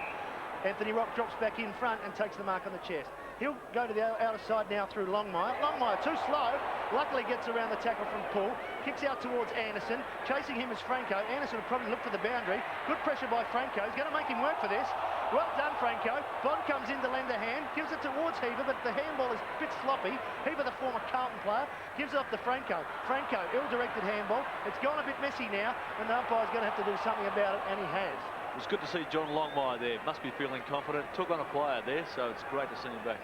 Anthony Rock drops back in front and takes the mark on the chest. He'll go to the outer side now through Longmire. Longmire too slow. Luckily gets around the tackle from Poole. Kicks out towards Anderson. Chasing him is Franco. Anderson will probably look for the boundary. Good pressure by Franco. He's going to make him work for this. Well done, Franco. Bond comes in to lend a hand, gives it towards Heaver, but the handball is a bit sloppy. Heaver, the former Carlton player, gives it off to Franco. Franco, ill-directed handball. It's gone a bit messy now, and the umpire's going to have to do something about it, and he has. It was good to see John Longmire there. Must be feeling confident. Took on a player there, so it's great to see him back.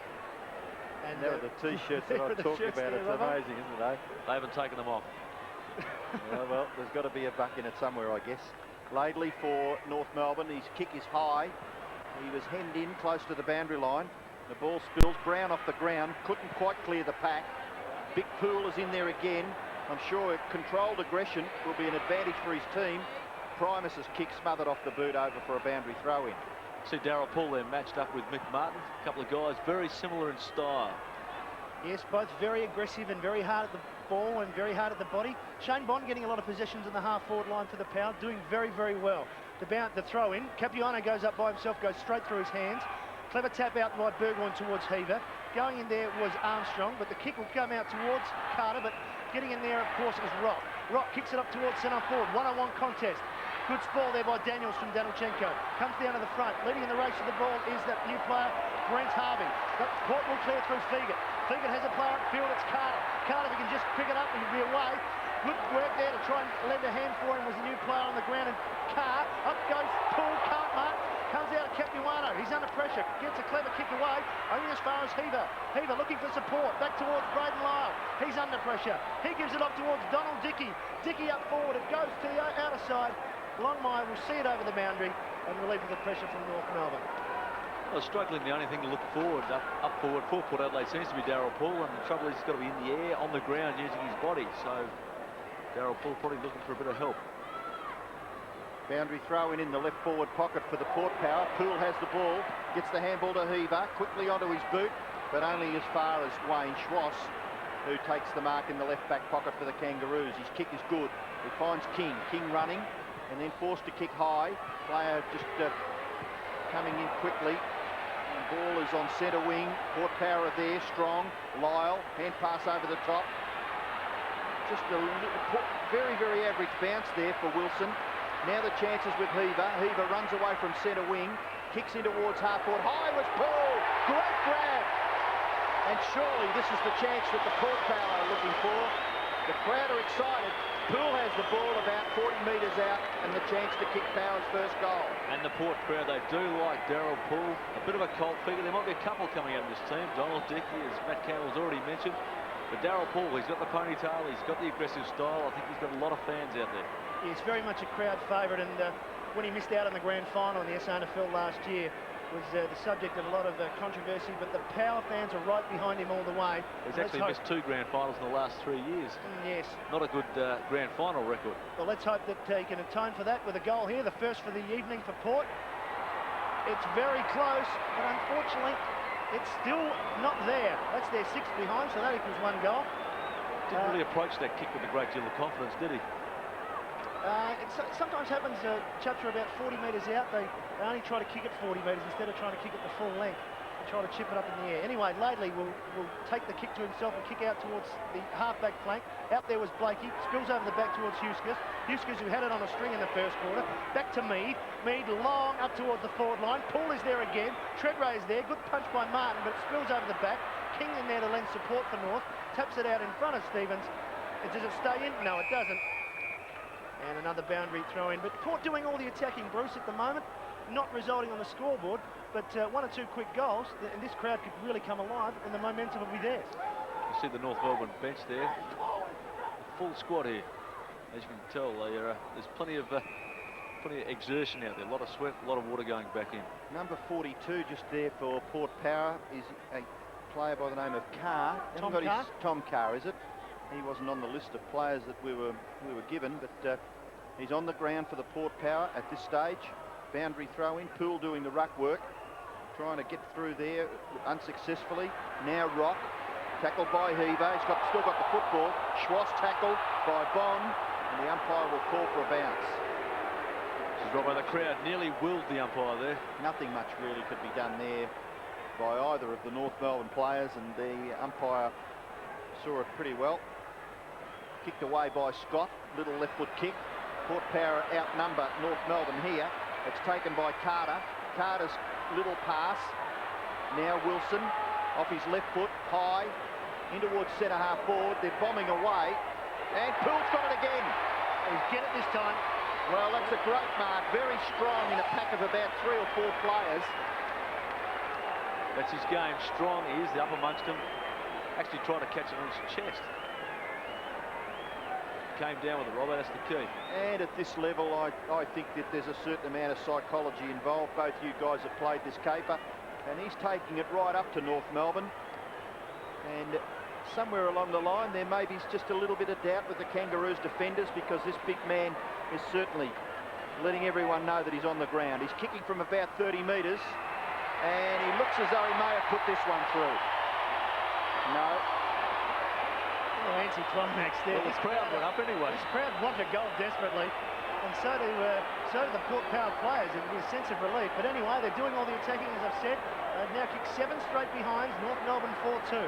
And there are the T-shirts that I talked about. It's amazing, isn't it, eh? They haven't taken them off. Yeah, well, there's got to be a buck in it somewhere, I guess. Laidley for North Melbourne. His kick is high. He was hemmed in close to the boundary line. The ball spills. Brown off the ground. Couldn't quite clear the pack. Big Poole is in there again. I'm sure controlled aggression will be an advantage for his team. Primus's kick smothered off the boot over for a boundary throw-in. See Darryl Poole there matched up with Mick Martin. A couple of guys very similar in style. Yes, both very aggressive and very hard at the ball and very hard at the body. Shane Bond getting a lot of possessions in the half-forward line for the Power, doing very, very well. The throw-in, Capuano goes up by himself, goes straight through his hands. Clever tap out by Burgoyne towards Heaver. Going in there was Armstrong, but the kick will come out towards Carter, but getting in there, of course, is Rock. Rock kicks it up towards centre forward. One-on-one contest. Good ball there by Daniels from Danilchenko. Comes down to the front. Leading in the race of the ball is that new player, Brent Harvey. But Port will clear through Fegan. Fegan has a player at field, it's Carter. Carter, if he can just pick it up, he'll be away. Good work there to try and lend a hand for him was the new player on the ground. And Carr, up goes Poole, can't mark. Comes out of Capuano. He's under pressure. Gets a clever kick away. Only as far as Heaver. Heaver looking for support. Back towards Braden Lyle. He's under pressure. He gives it up towards Donald Dickey. Dickey up forward. It goes to the outer side. Longmire will see it over the boundary and relieve the pressure from North Melbourne. Well, struggling, the only thing to look forward, up forward for Port Adelaide seems to be Darryl Poole, and the trouble is he's got to be in the air, on the ground, using his body. So Darryl Poole probably looking for a bit of help. Boundary throw in the left forward pocket for the Port Power. Poole has the ball, gets the handball to Heaver, quickly onto his boot, but only as far as Wayne Schwass, who takes the mark in the left back pocket for the Kangaroos. His kick is good. He finds King. King running and then forced to kick high. Player just coming in quickly. And ball is on centre wing. Port Power there, strong. Lyle, hand pass over the top. Just a little, very, very average bounce there for Wilson. Now the chances with Heaver. Heaver runs away from centre wing. Kicks in towards half forward. High was Poole. Great grab. And surely this is the chance that the Port Power are looking for. The crowd are excited. Poole has the ball about 40 metres out and the chance to kick Power's first goal. And the Port crowd, they do like Darryl Poole. A bit of a cult figure. There might be a couple coming out of this team. Donald Dickey, as Matt Campbell's already mentioned. But Darryl Poole, he's got the ponytail, he's got the aggressive style. I think he's got a lot of fans out there. He's very much a crowd favourite, and when he missed out on the grand final in the SANFL last year, was the subject of a lot of controversy, but the Power fans are right behind him all the way. He's actually missed 2 grand finals in the last 3 years. Yes. Not a good grand final record. Well, let's hope that he can atone for that with a goal here, the first for the evening for Port. It's very close, but unfortunately, it's still not there. That's their 6th behind, so that equals 1 goal. Didn't really approach that kick with a great deal of confidence, did he? It sometimes happens, chaps are about 40 metres out. They only try to kick it 40 metres instead of trying to kick it the full length and try to chip it up in the air. Anyway, Laidley will take the kick to himself and kick out towards the half-back flank. Out there was Blakey, spills over the back towards Huskers. Huskers, who had it on a string in the first quarter. Back to Mead. Mead long up towards the forward line. Poole is there again. Treadray is there. Good punch by Martin, but it spills over the back. King in there to lend support for North. Taps it out in front of Stevens. Does it stay in? No, it doesn't. And another boundary throw in. But Port doing all the attacking, Bruce, at the moment. Not resulting on the scoreboard, but 1 or 2 quick goals, and this crowd could really come alive, and the momentum will be theirs. You see the North Melbourne bench there. A full squad here. As you can tell, there's plenty of exertion out there. A lot of sweat, a lot of water going back in. Number 42 just there for Port Power is a player by the name of Carr. Tom Carr, is it? He wasn't on the list of players that we were given, but he's on the ground for the Port Power at this stage. Boundary throw in. Poole doing the ruck work, trying to get through there unsuccessfully. Now Rock, tackled by Heaver. He's still got the football. Schwass tackled by Bond, and the umpire will call for a bounce. Robbo, the crowd nearly willed the umpire there. Nothing much really could be done there by either of the North Melbourne players, and the umpire saw it pretty well. Kicked away by Scott, little left foot kick. Port Power outnumber North Melbourne here. It's taken by Carter. Carter's little pass. Now Wilson off his left foot, high, in towards centre-half forward. They're bombing away, and Poole's got it again. He's get it this time. Well, that's a great mark. Very strong in a pack of about 3 or 4 players. That's his game. Strong. He is the up amongst them. Actually tried to catch it on his chest. Came down with it, Robert. That's the key. And at this level, I think that there's a certain amount of psychology involved. Both you guys have played this caper, and he's taking it right up to North Melbourne. And somewhere along the line, there may be just a little bit of doubt with the Kangaroos defenders, because this big man is certainly letting everyone know that he's on the ground. He's kicking from about 30 metres, and he looks as though he may have put this one through. No. Oh, anti-climax there. Well, the crowd went up anyway. This crowd wanted a goal desperately, and so do the Port Power players. It'll be a sense of relief. But anyway, they're doing all the attacking, as I've said. They've now kicked 7 straight behinds. North Melbourne 4-2.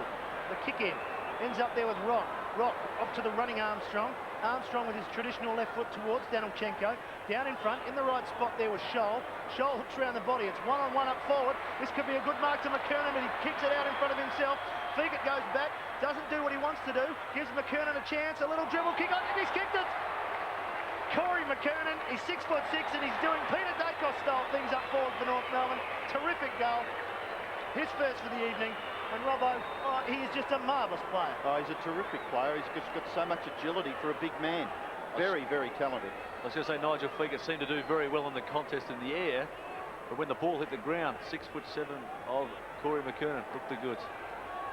The kick in ends up there with Rock. Rock up to the running Armstrong. Armstrong with his traditional left foot towards Danilchenko. Down in front, in the right spot there was Scholl. Scholl hooks around the body. It's one-on-one up forward. This could be a good mark to McKernan, but he kicks it out in front of himself. Feagert goes back, doesn't do what he wants to do. Gives McKernan a chance. A little dribble kick on, and he's kicked it. Corey McKernan, he's 6'6", and he's doing Peter Dacos style things up forward for North Melbourne. Terrific goal. His first for the evening. And Robbo, oh, he is just a marvellous player. Oh, he's a terrific player. He's just got so much agility for a big man. Very, very talented. I was going to say Nigel Feagert seemed to do very well in the contest in the air, but when the ball hit the ground, 6'7" of Corey McKernan looked the goods.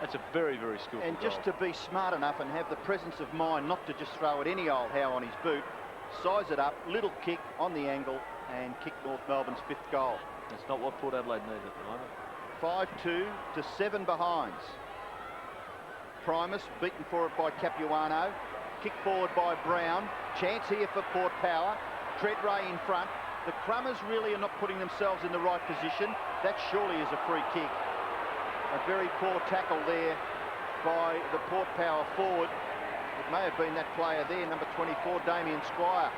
That's a very, very skillful And just goal. to be smart enough and have the presence of mind not to just throw it any old how on his boot, size it up, little kick on the angle, and kick North Melbourne's 5th goal. That's not what Port Adelaide needed at the moment. 5-2 to 7 behinds. Primus beaten for it by Capuano. Kick forward by Brown. Chance here for Port Power. Treadray in front. The Crummers really are not putting themselves in the right position. That surely is a free kick. A very poor tackle there by the Port Power forward. It may have been that player there, number 24, Damien Squire.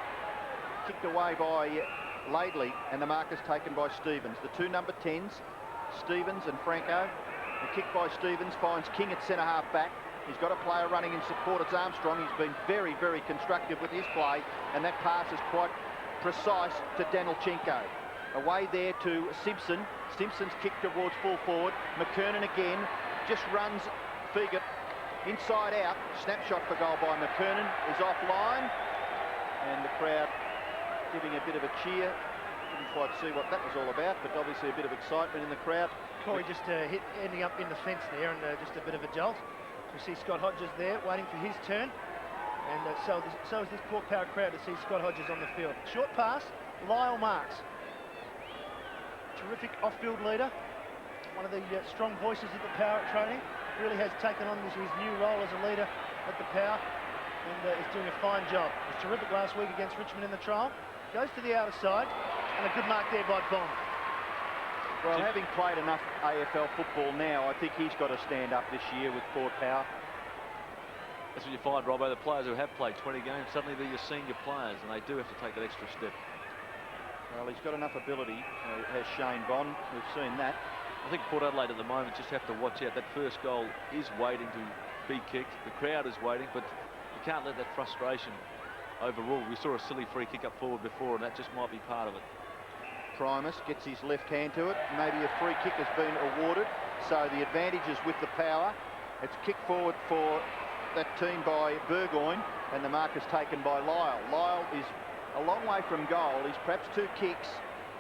Kicked away by Laidley, and the mark is taken by Stevens. The 2 number 10s, Stevens and Franco. The kick by Stevens finds King at centre-half back. He's got a player running in support. It's Armstrong. He's been very, very constructive with his play, and that pass is quite precise to Danilchenko. Away there to Simpson. Simpson's kick towards full forward. McKernan again just runs Feagert inside out. Snapshot for goal by McKernan is offline, and the crowd giving a bit of a cheer. Didn't quite see what that was all about, but obviously a bit of excitement in the crowd. Corey just ending up in the fence there, and just a bit of a jolt. We see Scott Hodges there waiting for his turn, and so is this Port Power crowd to see Scott Hodges on the field. Short pass, Lyle Marks. Terrific off-field leader, one of the strong voices at the Power at training. Really has taken on his new role as a leader at the Power, and is doing a fine job. He was terrific last week against Richmond in the trial. Goes to the outer side, and a good mark there by Bond. Well, having played enough AFL football now, I think he's got to stand up this year with Port Power. That's what you find, Robbo. The players who have played 20 games, suddenly they're your senior players, and they do have to take that extra step. Well, he's got enough ability, has Shane Bond. We've seen that. I think Port Adelaide at the moment just have to watch out. That first goal is waiting to be kicked. The crowd is waiting, but you can't let that frustration overrule. We saw a silly free kick up forward before, and that just might be part of it. Primus gets his left hand to it. Maybe a free kick has been awarded, so the advantage is with the Power. It's kicked forward for that team by Burgoyne, and the mark is taken by Lyle. Lyle is a long way from goal. He's perhaps 2 kicks,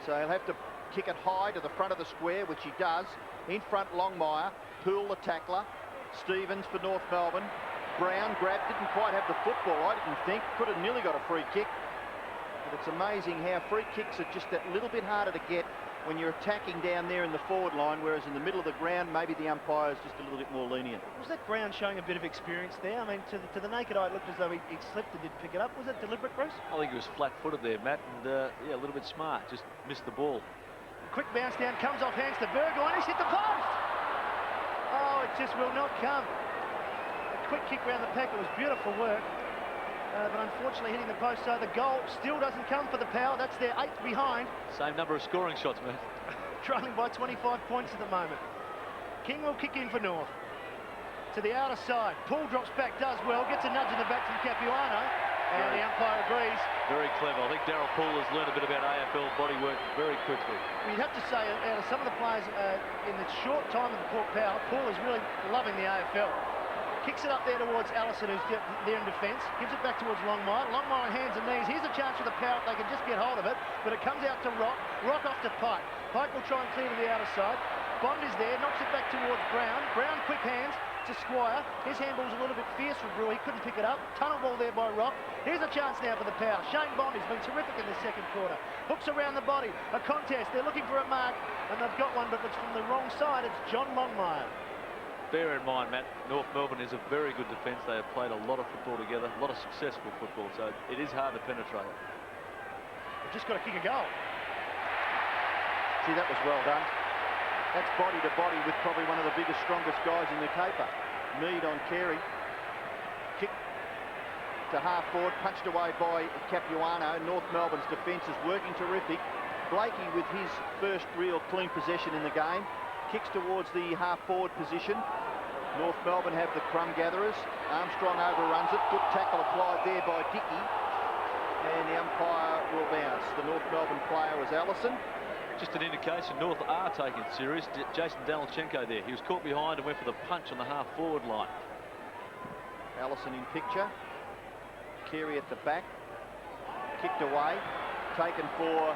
so he'll have to kick it high to the front of the square, which he does. In front, Longmire. Poole, the tackler. Stevens for North Melbourne. Brown grabbed, didn't quite have the football, I didn't think. Could have nearly got a free kick. But it's amazing how free kicks are just that little bit harder to get when you're attacking down there in the forward line, whereas in the middle of the ground, maybe the umpire's just a little bit more lenient. Was that Brown showing a bit of experience there? I mean, to the naked eye, it looked as though he slipped and didn't pick it up. Was that deliberate, Bruce? I think he was flat-footed there, Matt, and yeah, a little bit smart. Just missed the ball. Quick bounce down, comes off hands to Burgoyne. He's hit the post! Oh, it just will not come. A quick kick round the pack. It was beautiful work. But unfortunately hitting the post, so the goal still doesn't come for the Power. That's their 8th behind. Same number of scoring shots, man. trailing by 25 points at the moment. King will kick in for North. To the outer side. Paul drops back, does well, gets a nudge in the back from Capuano, and the umpire agrees. Very clever. I think Darryl Poole has learned a bit about AFL bodywork very quickly. You'd have to say, out of some of the players in the short time of the Port Power, Paul is really loving the AFL. Kicks it up there towards Allison, who's there in defence. Gives it back towards Longmire. Longmire on hands and knees. Here's a chance for the Power if they can just get hold of it. But it comes out to Rock. Rock off to Pike. Pike will try and clear to the outer side. Bond is there. Knocks it back towards Brown. Brown, quick hands to Squire. His handball's a little bit fierce from Brewer. He couldn't pick it up. Tunnel ball there by Rock. Here's a chance now for the Power. Shane Bond has been terrific in the second quarter. Hooks around the body. A contest. They're looking for a mark, and they've got one, but it's from the wrong side. It's John Longmire. Bear in mind, Matt, North Melbourne is a very good defence. They have played a lot of football together, a lot of successful football, so it is hard to penetrate. They've just got to kick a goal. See, that was well done. That's body to body with probably one of the biggest, strongest guys in the caper. Mead on Carey. Kick to half forward, punched away by Capuano. North Melbourne's defence is working terrific. Blakey with his first real clean possession in the game. Kicks towards the half-forward position. North Melbourne have the crumb gatherers. Armstrong overruns it. Good tackle applied there by Dickey. And the umpire will bounce. The North Melbourne player was Allison. Just an indication, North are taking it serious. Jason Dalichenko there. He was caught behind and went for the punch on the half-forward line. Allison in picture. Carey at the back. Kicked away. Taken for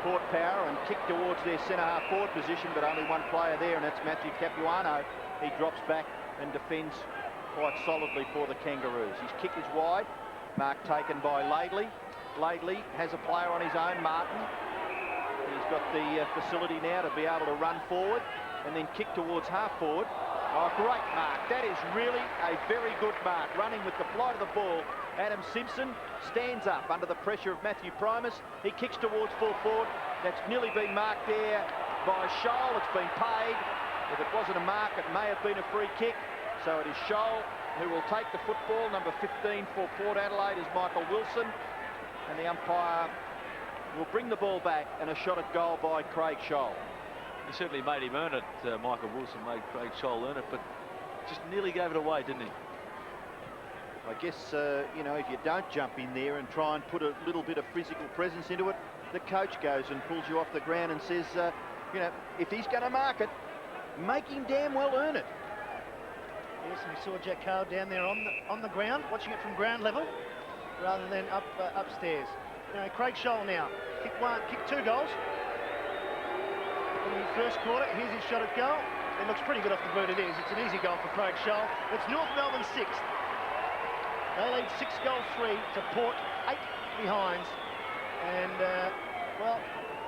Port Power and kicked towards their centre half forward position, but only one player there, and that's Matthew Capuano. He drops back and defends quite solidly for the Kangaroos. His kick is wide. Mark taken by Laidley. Laidley has a player on his own, Martin. He's got the facility now to be able to run forward and then kick towards half forward. Oh, great mark. That is really a very good mark. Running with the flight of the ball. Adam Simpson stands up under the pressure of Matthew Primus. He kicks towards full forward. That's nearly been marked there by Scholl. It's been paid. If it wasn't a mark, it may have been a free kick. So it is Scholl who will take the football. Number 15 for Port Adelaide is Michael Wilson. And the umpire will bring the ball back, and a shot at goal by Craig Scholl. He certainly made him earn it. Michael Wilson made Craig Scholl earn it, but just nearly gave it away, didn't he? I guess, you know, if you don't jump in there and try and put a little bit of physical presence into it, the coach goes and pulls you off the ground and says, you know, if he's going to mark it, make him damn well earn it. Yes, and we saw Jack Cale down there on the ground, watching it from ground level rather than upstairs. You know, Craig Scholl now, kicked 2 goals in the first quarter. Here's his shot at goal. It looks pretty good off the boot, it is. It's an easy goal for Craig Scholl. It's North Melbourne 6th. They lead 6-3 to Port, 8 behinds. And, well,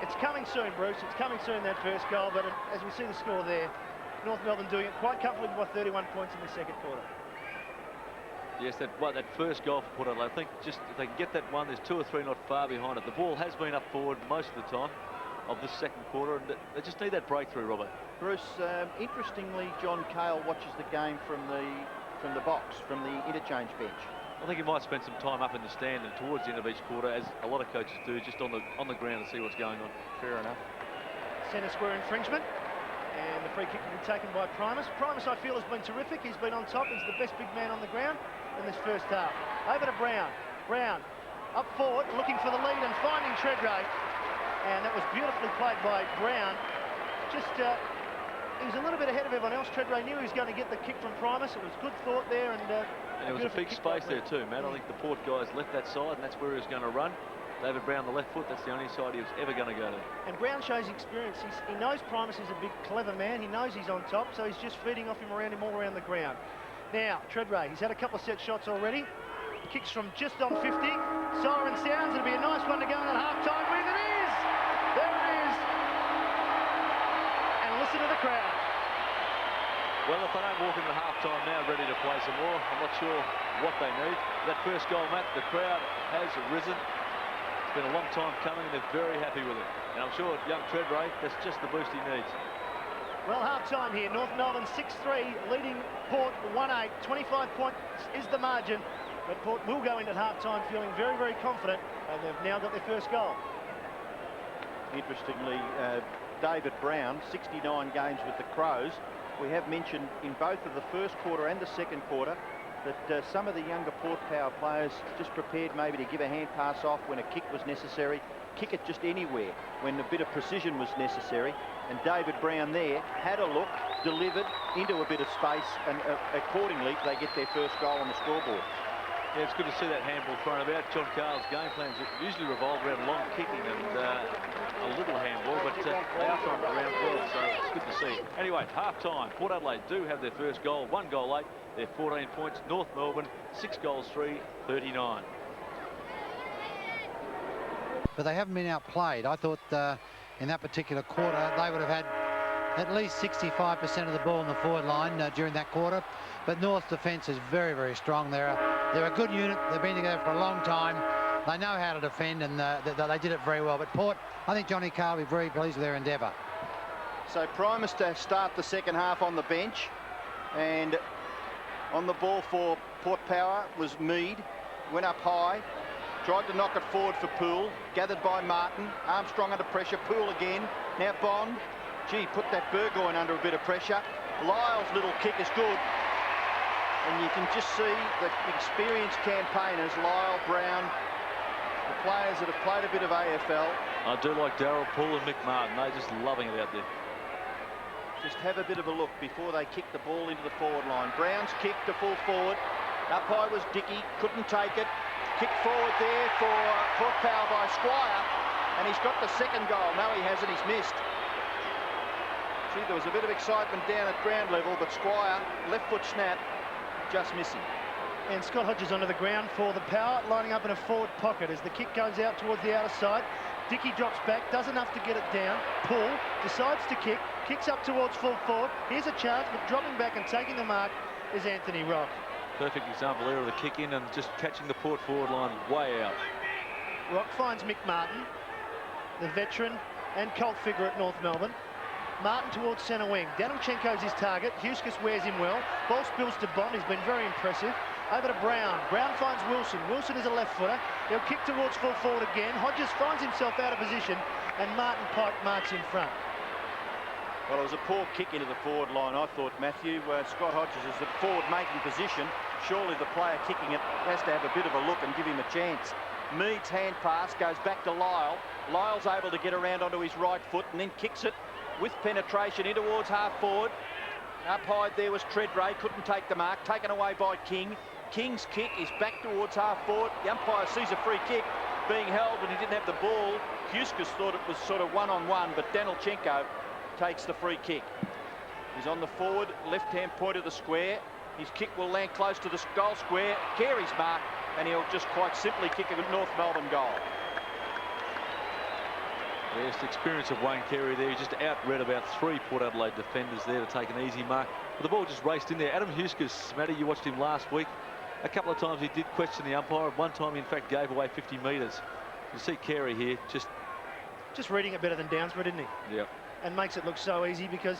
it's coming soon, Bruce. It's coming soon, that first goal. But as we see the score there, North Melbourne doing it quite comfortably by 31 points in the second quarter. Yes, that first goal for Port Adelaide, I think just if they can get that one, there's 2 or 3 not far behind it. The ball has been up forward most of the time of the second quarter, and they just need that breakthrough, Robert. Bruce, interestingly, John Cale watches the game from the box, from the interchange bench. I think he might spend some time up in the stand and towards the end of each quarter, as a lot of coaches do, just on the ground to see what's going on. Fair enough. Centre square infringement, and the free kick will be taken by Primus. Primus, I feel, has been terrific. He's been on top. He's the best big man on the ground in this first half. Over to Brown. Brown up forward, looking for the lead and finding Treadray. And that was beautifully played by Brown. Just, he was a little bit ahead of everyone else. Treadray knew he was going to get the kick from Primus. It was good thought there. And there was a big space there too, Matt. I think the Port guys left that side, and that's where he was going to run. David Brown, the left foot, that's the only side he was ever going to go to. And Brown shows experience. He knows Primus is a big, clever man. He knows he's on top, so he's just feeding off him around him all around the ground. Now, Treadray, he's had a couple of set shots already. Kicks from just on 50. Siren sounds. It'll be a nice one to go in at half-time with. It is! There it is! And listen to the crowd. Well, if they don't walk into half-time now ready to play some more, I'm not sure what they need. That first goal, Matt, the crowd has risen. It's been a long time coming, and they're very happy with it. And I'm sure young Treadray, that's just the boost he needs. Well, half-time here. North Melbourne 6-3, leading Port 1-8. 25 points is the margin. But Port will go into half-time feeling very, very confident, and they've now got their first goal. Interestingly, David Brown, 69 games with the Crows. We have mentioned in both of the first quarter and the second quarter that some of the younger Port Power players just prepared maybe to give a hand pass off when a kick was necessary, kick it just anywhere when a bit of precision was necessary. And David Brown there had a look, delivered into a bit of space, and accordingly they get their first goal on the scoreboard. Yeah, it's good to see that handball thrown about. John Carl's game plans usually revolve around long kicking and a little handball, but they are throwing it around well, so it's good to see. Anyway, half-time. Port Adelaide do have their first goal, 1 goal late. They're 14 points. North Melbourne, 6 goals, 3, 39. But they haven't been outplayed. I thought in that particular quarter they would have had at least 65% of the ball in the forward line during that quarter. But North's defence is very, very strong. They're a good unit. They've been together for a long time. They know how to defend, and they did it very well. But Port, I think Johnny Carl will be very pleased with their endeavour. So Primus to start the second half on the bench, and on the ball for Port Power was Mead. Went up high, tried to knock it forward for Poole, gathered by Martin. Armstrong under pressure, Poole again. Now Bond. Gee, put that Burgoyne under a bit of pressure. Lyle's little kick is good. And you can just see the experienced campaigners, Lyle, Brown, the players that have played a bit of AFL. I do like Darryl, Poole and Mick Martin. They're just loving it out there. Just have a bit of a look before they kick the ball into the forward line. Brown's kick to full forward. Up high was Dickey, couldn't take it. Kick forward there for Port Power by Squire. And he's got the second goal. No, he hasn't. He's missed. See, there was a bit of excitement down at ground level, but Squire, left foot snap, just missing. And Scott Hodges onto the ground for the Power, lining up in a forward pocket as the kick goes out towards the outer side. Dickey drops back, does enough to get it down. Paul decides to kick, kicks up towards full forward. Here's a chance, but dropping back and taking the mark is Anthony Rock. Perfect example there of the kick in and just catching the Port forward line way out. Rock finds Mick Martin, the veteran and cult figure at North Melbourne. Martin towards centre wing. Danilchenko's his target. Huskis wears him well. Ball spills to Bond. He's been very impressive. Over to Brown. Brown finds Wilson. Wilson is a left footer. He'll kick towards full forward again. Hodges finds himself out of position, and Martin Pike marks in front. Well, it was a poor kick into the forward line, I thought, Matthew. Scott Hodges is the forward making position. Surely the player kicking it has to have a bit of a look and give him a chance. Mead's hand pass goes back to Lyle. Lyle's able to get around onto his right foot and then kicks it with penetration in towards half forward. Up high there was Treadray, couldn't take the mark, taken away by King. King's kick is back towards half forward. The umpire sees a free kick being held, but he didn't have the ball. Huskis thought it was sort of one-on-one, but Danilchenko takes the free kick. He's on the forward, left-hand point of the square. His kick will land close to the goal square. Carey's mark, and he'll just quite simply kick a North Melbourne goal. Yes, the experience of Wayne Carey there. He just outread about 3 Port Adelaide defenders there to take an easy mark. But the ball just raced in there. Adam Huskis, Matty, you watched him last week. A couple of times he did question the umpire. One time, he in fact, gave away 50 metres. You see Carey here just reading it better than Downsbury, didn't he? Yep. And makes it look so easy because,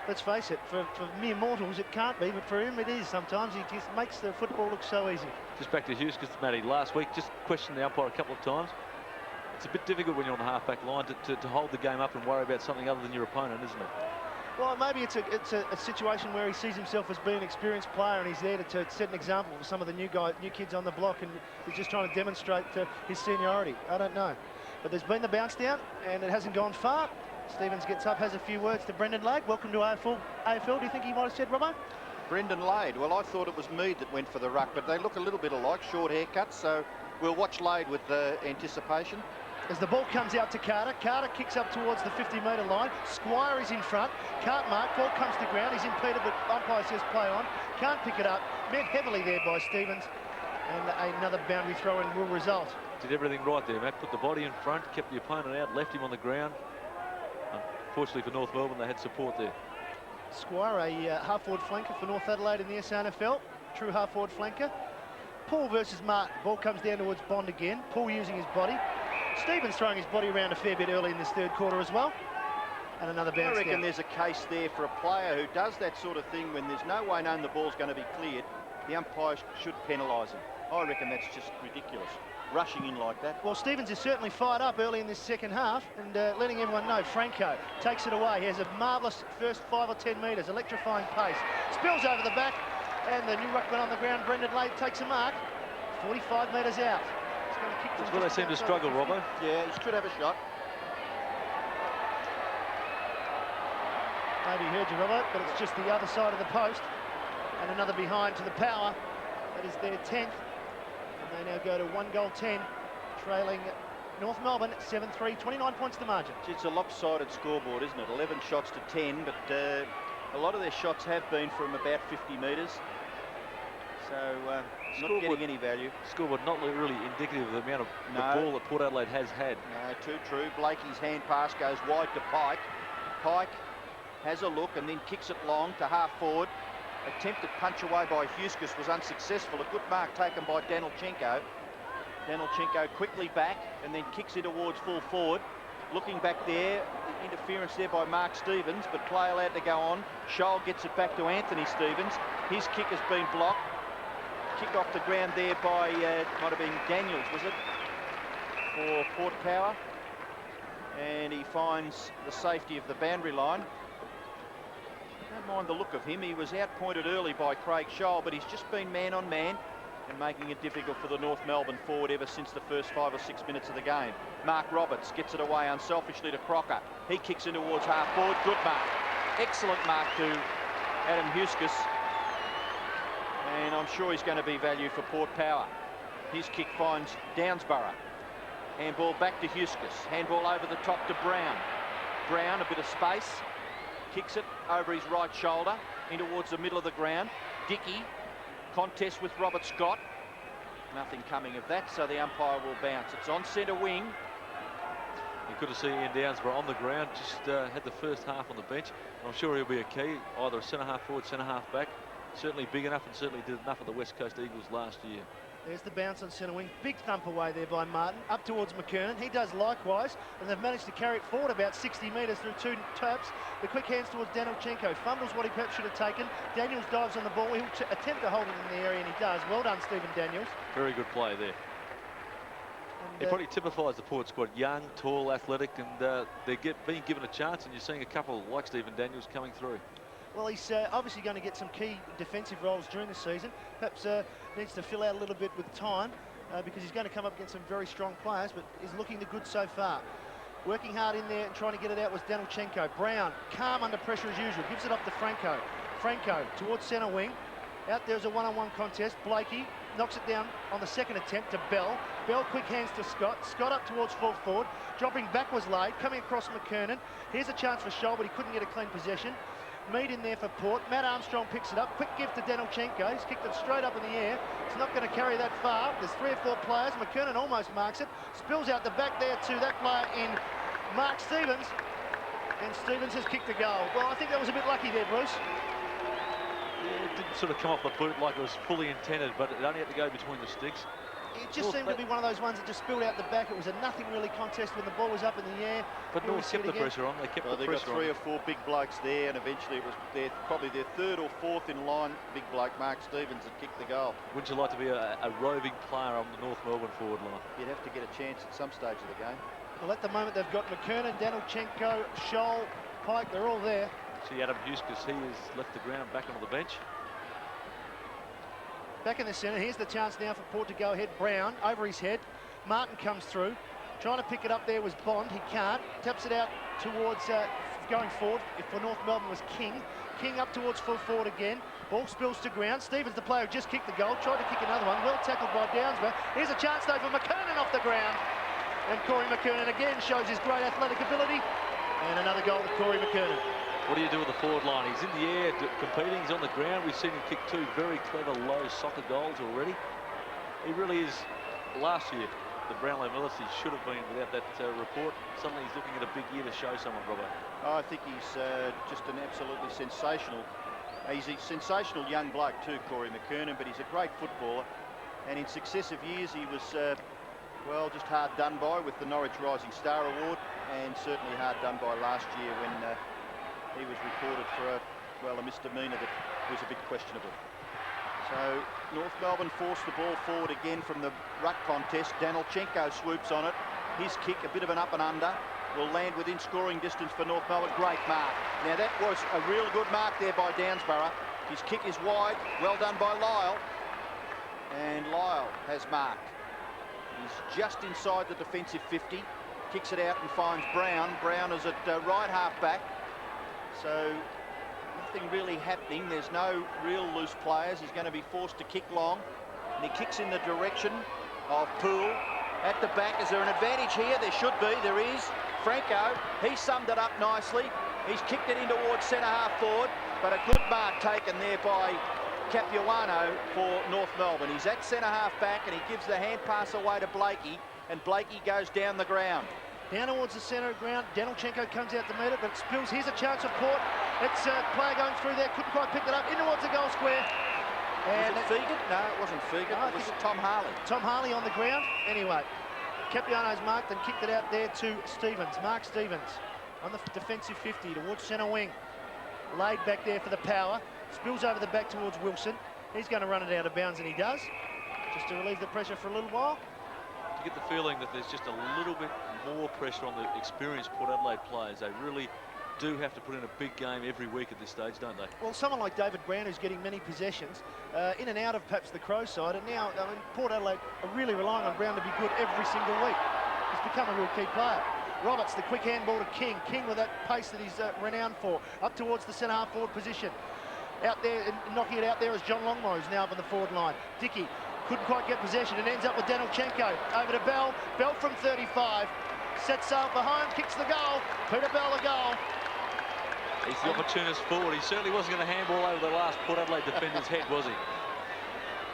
let's face it, for mere mortals it can't be, but for him it is sometimes. He just makes the football look so easy. Just back to Huskis, Matty, last week, just questioned the umpire a couple of times. It's a bit difficult when you're on the half-back line to hold the game up and worry about something other than your opponent, isn't it? Well, maybe it's a situation where he sees himself as being an experienced player and he's there to set an example for some of the new kids on the block, and he's just trying to demonstrate his seniority. I don't know. But there's been the bounce down and it hasn't gone far. Stevens gets up, has a few words to Brendan Lade. Welcome to AFL. Do you think he might have said, Robbo? Brendan Lade. Well, I thought it was Mead that went for the ruck, but they look a little bit alike, short haircuts, so we'll watch Lade with anticipation. As the ball comes out to Carter, Carter kicks up towards the 50-metre line. Squire is in front. Can't mark. Ball comes to ground. He's impeded, but umpire says play on. Can't pick it up. Met heavily there by Stevens. And another boundary throw-in will result. Did everything right there, Matt. Put the body in front, kept the opponent out, left him on the ground. Unfortunately for North Melbourne, they had support there. Squire, a half-forward flanker for North Adelaide in the SANFL. True half-forward flanker. Paul versus Martin. Ball comes down towards Bond again. Paul using his body. Stevens throwing his body around a fair bit early in this third quarter as well. And another bounce I reckon down. there's a case there for a player who does that sort of thing when there's no way known the ball's going to be cleared. The umpire should penalise him. I reckon that's just ridiculous. rushing in like that. Well, Stevens is certainly fired up early in this second half and letting everyone know. Franco takes it away. He has a marvellous first 5 or 10 metres, electrifying pace. Spills over the back, and the new ruckman on the ground, Brendan Lade, takes a mark. 45 metres out. He's going to kick. That's where they seem to struggle, Robbo. Yeah, he should have a shot. Maybe he heard you, Robert, but it's just the other side of the post. And another behind to the power. That is their 10th. And they now go to 1-10, trailing North Melbourne 7-3, 29 points the margin. It's a lopsided scoreboard, isn't it? 11 shots to 10, but a lot of their shots have been from about 50 metres. So not getting any value. Scoreboard not really indicative of the amount of the ball that Port Adelaide has had. No, too true. Blakey's hand pass goes wide to Pike. Pike has a look and then kicks it long to half forward. Attempted punch away by Huskis was unsuccessful. A good mark taken by Danilchenko. Danilchenko quickly back and then kicks it towards full forward. Looking back there, the interference there by Mark Stevens, but play allowed to go on. Scholl gets it back to Anthony Stevens. His kick has been blocked. Kick off the ground there by, might have been Daniels, was it? For Port Power. And he finds the safety of the boundary line. Don't mind the look of him. He was outpointed early by Craig Scholl, but he's just been man on man and making it difficult for the North Melbourne forward ever since the first 5 or 6 minutes of the game. Mark Roberts gets it away unselfishly to Crocker. He kicks in towards half forward. Good mark. Excellent mark to Adam Huskis. And I'm sure he's going to be value for Port Power. His kick finds Downsborough. Handball back to Huskis. Handball over the top to Brown. Brown, a bit of space. Kicks it over his right shoulder in towards the middle of the ground. Dickey, contest with Robert Scott. Nothing coming of that, so the umpire will bounce. It's on centre wing. You could have seen Ian Downsborough on the ground, just had the first half on the bench. I'm sure he'll be a key, either a centre-half forward, centre-half back. Certainly big enough and certainly did enough of the West Coast Eagles last year. There's the bounce on centre wing. Big thump away there by Martin. Up towards McKernan. He does likewise. And they've managed to carry it forward about 60 metres through 2 taps. The quick hands towards Danilchenko. Fumbles what he perhaps should have taken. Daniels dives on the ball. He'll attempt to hold it in the area, and he does. Well done, Stephen Daniels. Very good play there. He probably typifies the Port squad. Young, tall, athletic, and they're being given a chance, and you're seeing a couple like Stephen Daniels coming through. Well, he's obviously going to get some key defensive roles during the season. Perhaps needs to fill out a little bit with time because he's going to come up against some very strong players, but is looking the good so far. Working hard in there and trying to get it out was Danilchenko. Brown, calm under pressure as usual, gives it off to Franco. Franco towards centre wing. Out there's a one-on-one contest. Blakey knocks it down on the second attempt to Bell. Bell quick hands to Scott. Scott up towards full forward. Dropping back was Lade, coming across McKernan. Here's a chance for Scholl, but he couldn't get a clean possession. Mead in there for Port. Matt Armstrong picks it up. Quick give to Danilchenko. He's kicked it straight up in the air. It's not going to carry that far. There's 3 or 4 players. McKernan almost marks it. Spills out the back there to that player in Mark Stevens. And Stevens has kicked the goal. Well, I think that was a bit lucky there, Bruce. Yeah, it didn't sort of come off the boot like it was fully intended, but it only had to go between the sticks. It just seemed to be one of those ones that just spilled out the back. It was a nothing really contest when the ball was up in the air. But North kept the pressure on. They kept the pressure on. They've got 3 or 4 big blokes there, and eventually it was probably their 3rd or 4th in line big bloke, Mark Stevens, that kicked the goal. Wouldn't you like to be a roving player on the North Melbourne forward line? You'd have to get a chance at some stage of the game. Well, at the moment they've got McKernan, Danilchenko, Scholl, Pike, they're all there. See Adam Huskis, he has left the ground back onto the bench. Back in the centre, here's the chance now for Port to go ahead. Brown, over his head. Martin comes through. Trying to pick it up there was Bond. He can't. Taps it out towards going forward. If for North Melbourne was King. King up towards full forward again. Ball spills to ground. Stevens, the player who just kicked the goal, tried to kick another one. Well tackled by Downsborough. Here's a chance though for McKernan off the ground. And Corey McKernan again shows his great athletic ability. And another goal to Corey McKernan. What do you do with the forward line? He's in the air competing, he's on the ground. We've seen him kick 2 very clever low soccer goals already. He really is, last year, the Brownlow Milicy should have been without that report. Suddenly he's looking at a big year to show someone, Robbo. I think he's just an absolutely sensational, he's a sensational young bloke too, Corey McKernan, but he's a great footballer. And in successive years he was, well, just hard done by with the Norwich Rising Star Award, and certainly hard done by last year when he was reported for a misdemeanour that was a bit questionable. So North Melbourne forced the ball forward again from the ruck contest. Danilchenko swoops on it. His kick, a bit of an up and under, will land within scoring distance for North Melbourne. Great mark. Now that was a real good mark there by Downsborough. His kick is wide. Well done by Lyle. And Lyle has marked. He's just inside the defensive 50. Kicks it out and finds Brown. Brown is at right half back. So nothing really happening. There's no real loose players. He's going to be forced to kick long. And he kicks in the direction of Poole. At the back, is there an advantage here? There should be, there is. Franco, he summed it up nicely. He's kicked it in towards centre-half forward, but a good mark taken there by Capuano for North Melbourne. He's at centre-half back, and he gives the hand pass away to Blakey, and Blakey goes down the ground. Down towards the centre of ground. Danilchenko comes out to meet it, but it spills. Here's a chance of Port. It's a player going through there, couldn't quite pick it up, in towards the goal square. And was it Fegan? No, it wasn't Fegan. No, it was Tom Harley. Tom Harley on the ground. Anyway, Capuano's marked and kicked it out there to Stevens. Mark Stevens on the defensive 50 towards centre wing. Laid back there for the power. Spills over the back towards Wilson. He's going to run it out of bounds, and he does. Just to relieve the pressure for a little while. You get the feeling that there's just a little bit more pressure on the experienced Port Adelaide players. They really do have to put in a big game every week at this stage, don't they? Well, someone like David Brown, who's getting many possessions, in and out of perhaps the Crow side, and now, I mean, Port Adelaide are really relying on Brown to be good every single week. He's become a real key player. Roberts, the quick handball to King. King with that pace that he's renowned for, up towards the centre-half forward position. Out there, and knocking it out there is John Longmore, who's now up on the forward line. Dickey couldn't quite get possession and ends up with Danilchenko. Over to Bell. Bell from 35. Sets sail behind, kicks the goal. Peter Bell a goal. He's the opportunist forward. He certainly wasn't going to handball over the last Port Adelaide defender's head, was he?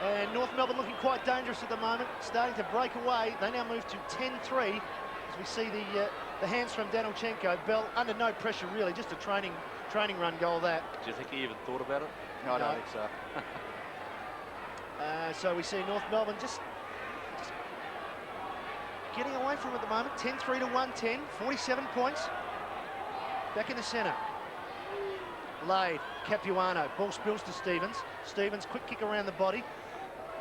And North Melbourne looking quite dangerous at the moment, starting to break away. They now move to 10-3 as we see the hands from Danilchenko. Bell under no pressure really, just a training run goal that. Do you think he even thought about it? No, I don't think so. So we see North Melbourne just getting away from it at the moment. 10-3 to 110, 47 points. Back in the centre. Laid, Capuano, ball spills to Stevens. Stevens, quick kick around the body.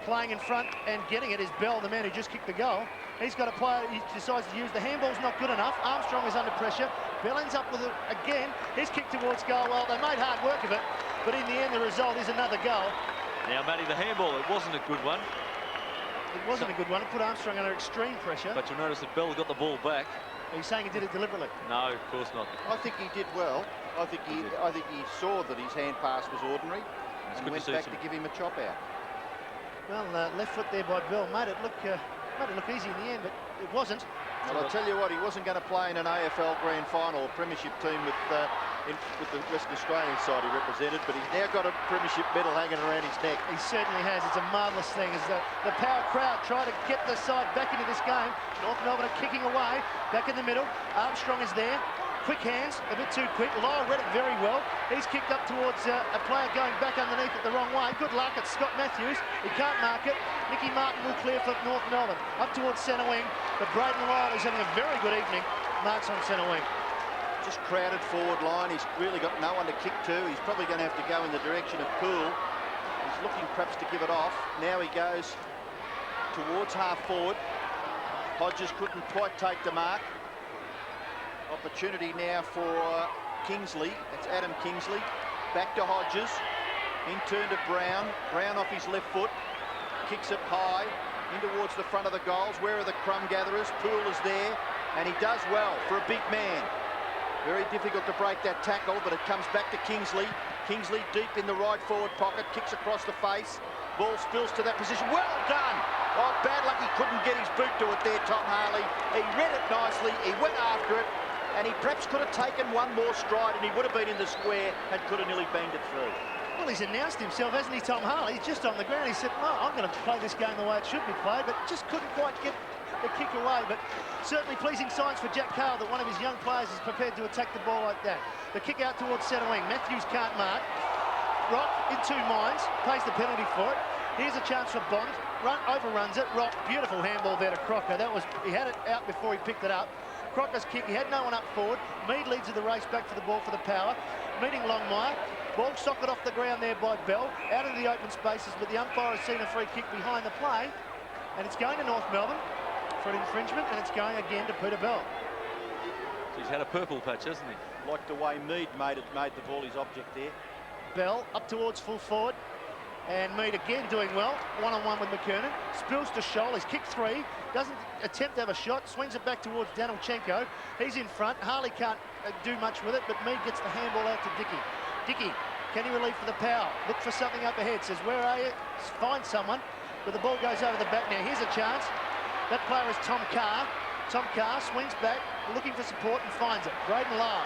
Playing in front and getting it is Bell, the man who just kicked the goal. He's got a player he decides to use. The handball's not good enough. Armstrong is under pressure. Bell ends up with it again. He's kicked towards goal. Well, they made hard work of it, but in the end, the result is another goal. Now, Matty, the handball, it wasn't a good one. It wasn't a good one. It put Armstrong under extreme pressure. But you'll notice that Bell got the ball back. Are you saying he did it deliberately? No, of course not. I think he did well. I think he saw that his hand pass was ordinary and went back to give him a chop out. Well, left foot there by Bell made it look easy in the end, but it wasn't. Well, I'll tell you what, he wasn't going to play in an AFL Grand Final, a premiership team with the Western Australian side he represented, but he's now got a premiership medal hanging around his neck. He certainly has. It's a marvellous thing as the power crowd try to get the side back into this game. North Melbourne are kicking away, back in the middle. Armstrong is there. Quick hands, a bit too quick. Lyle read it very well. He's kicked up towards a player going back underneath it the wrong way. Good luck, it's Scott Matthews. He can't mark it. Nicky Martin will clear for North Melbourne. Up towards centre wing, but Braden Lyle is having a very good evening. Marks on centre wing. Just crowded forward line. He's really got no one to kick to. He's probably going to have to go in the direction of Poole. He's looking perhaps to give it off. Now he goes towards half forward. Hodges couldn't quite take the mark. Opportunity now for Kingsley. That's Adam Kingsley. Back to Hodges. In turn to Brown. Brown off his left foot. Kicks it high. In towards the front of the goals. Where are the crumb gatherers? Poole is there. And he does well for a big man. Very difficult to break that tackle, but it comes back to Kingsley. Kingsley deep in the right forward pocket. Kicks across the face. Ball spills to that position. Well done! Oh, bad luck he couldn't get his boot to it there, Tom Harley. He read it nicely. He went after it. And he perhaps could have taken one more stride and he would have been in the square and could have nearly banged it through. Well, he's announced himself, hasn't he, Tom Harley? He's just on the ground. He said, no, I'm going to play this game the way it should be played, but just couldn't quite get the kick away. But certainly pleasing signs for Jack Carl that one of his young players is prepared to attack the ball like that. The kick out towards centre wing. Matthews can't mark. Rock in two minds, pays the penalty for it. Here's a chance for Bond. Overruns it. Rock, beautiful handball there to Crocker. He had it out before he picked it up. Crocker's kick, he had no one up forward. Mead leads the race back to the ball for the power. Meeting Longmire. Ball socket off the ground there by Bell, out of the open spaces, but the umpire has seen a free kick behind the play, and it's going to North Melbourne for an infringement, and it's going again to Peter Bell. He's had a purple patch, hasn't he? Like the way Mead made the ball his object there. Bell up towards full forward, and Mead again doing well, one-on-one with McKernan. Spills to Scholl, he's kicked 3, doesn't attempt to have a shot, swings it back towards Danilchenko. He's in front, Harley can't do much with it, but Mead gets the handball out to Dickey. Dickey, can he relieve for the power? Look for something up ahead, says, where are you? Find someone, but the ball goes over the back now. Here's a chance. That player is Tom Carr. Tom Carr swings back, looking for support and finds it. Braden Lyle.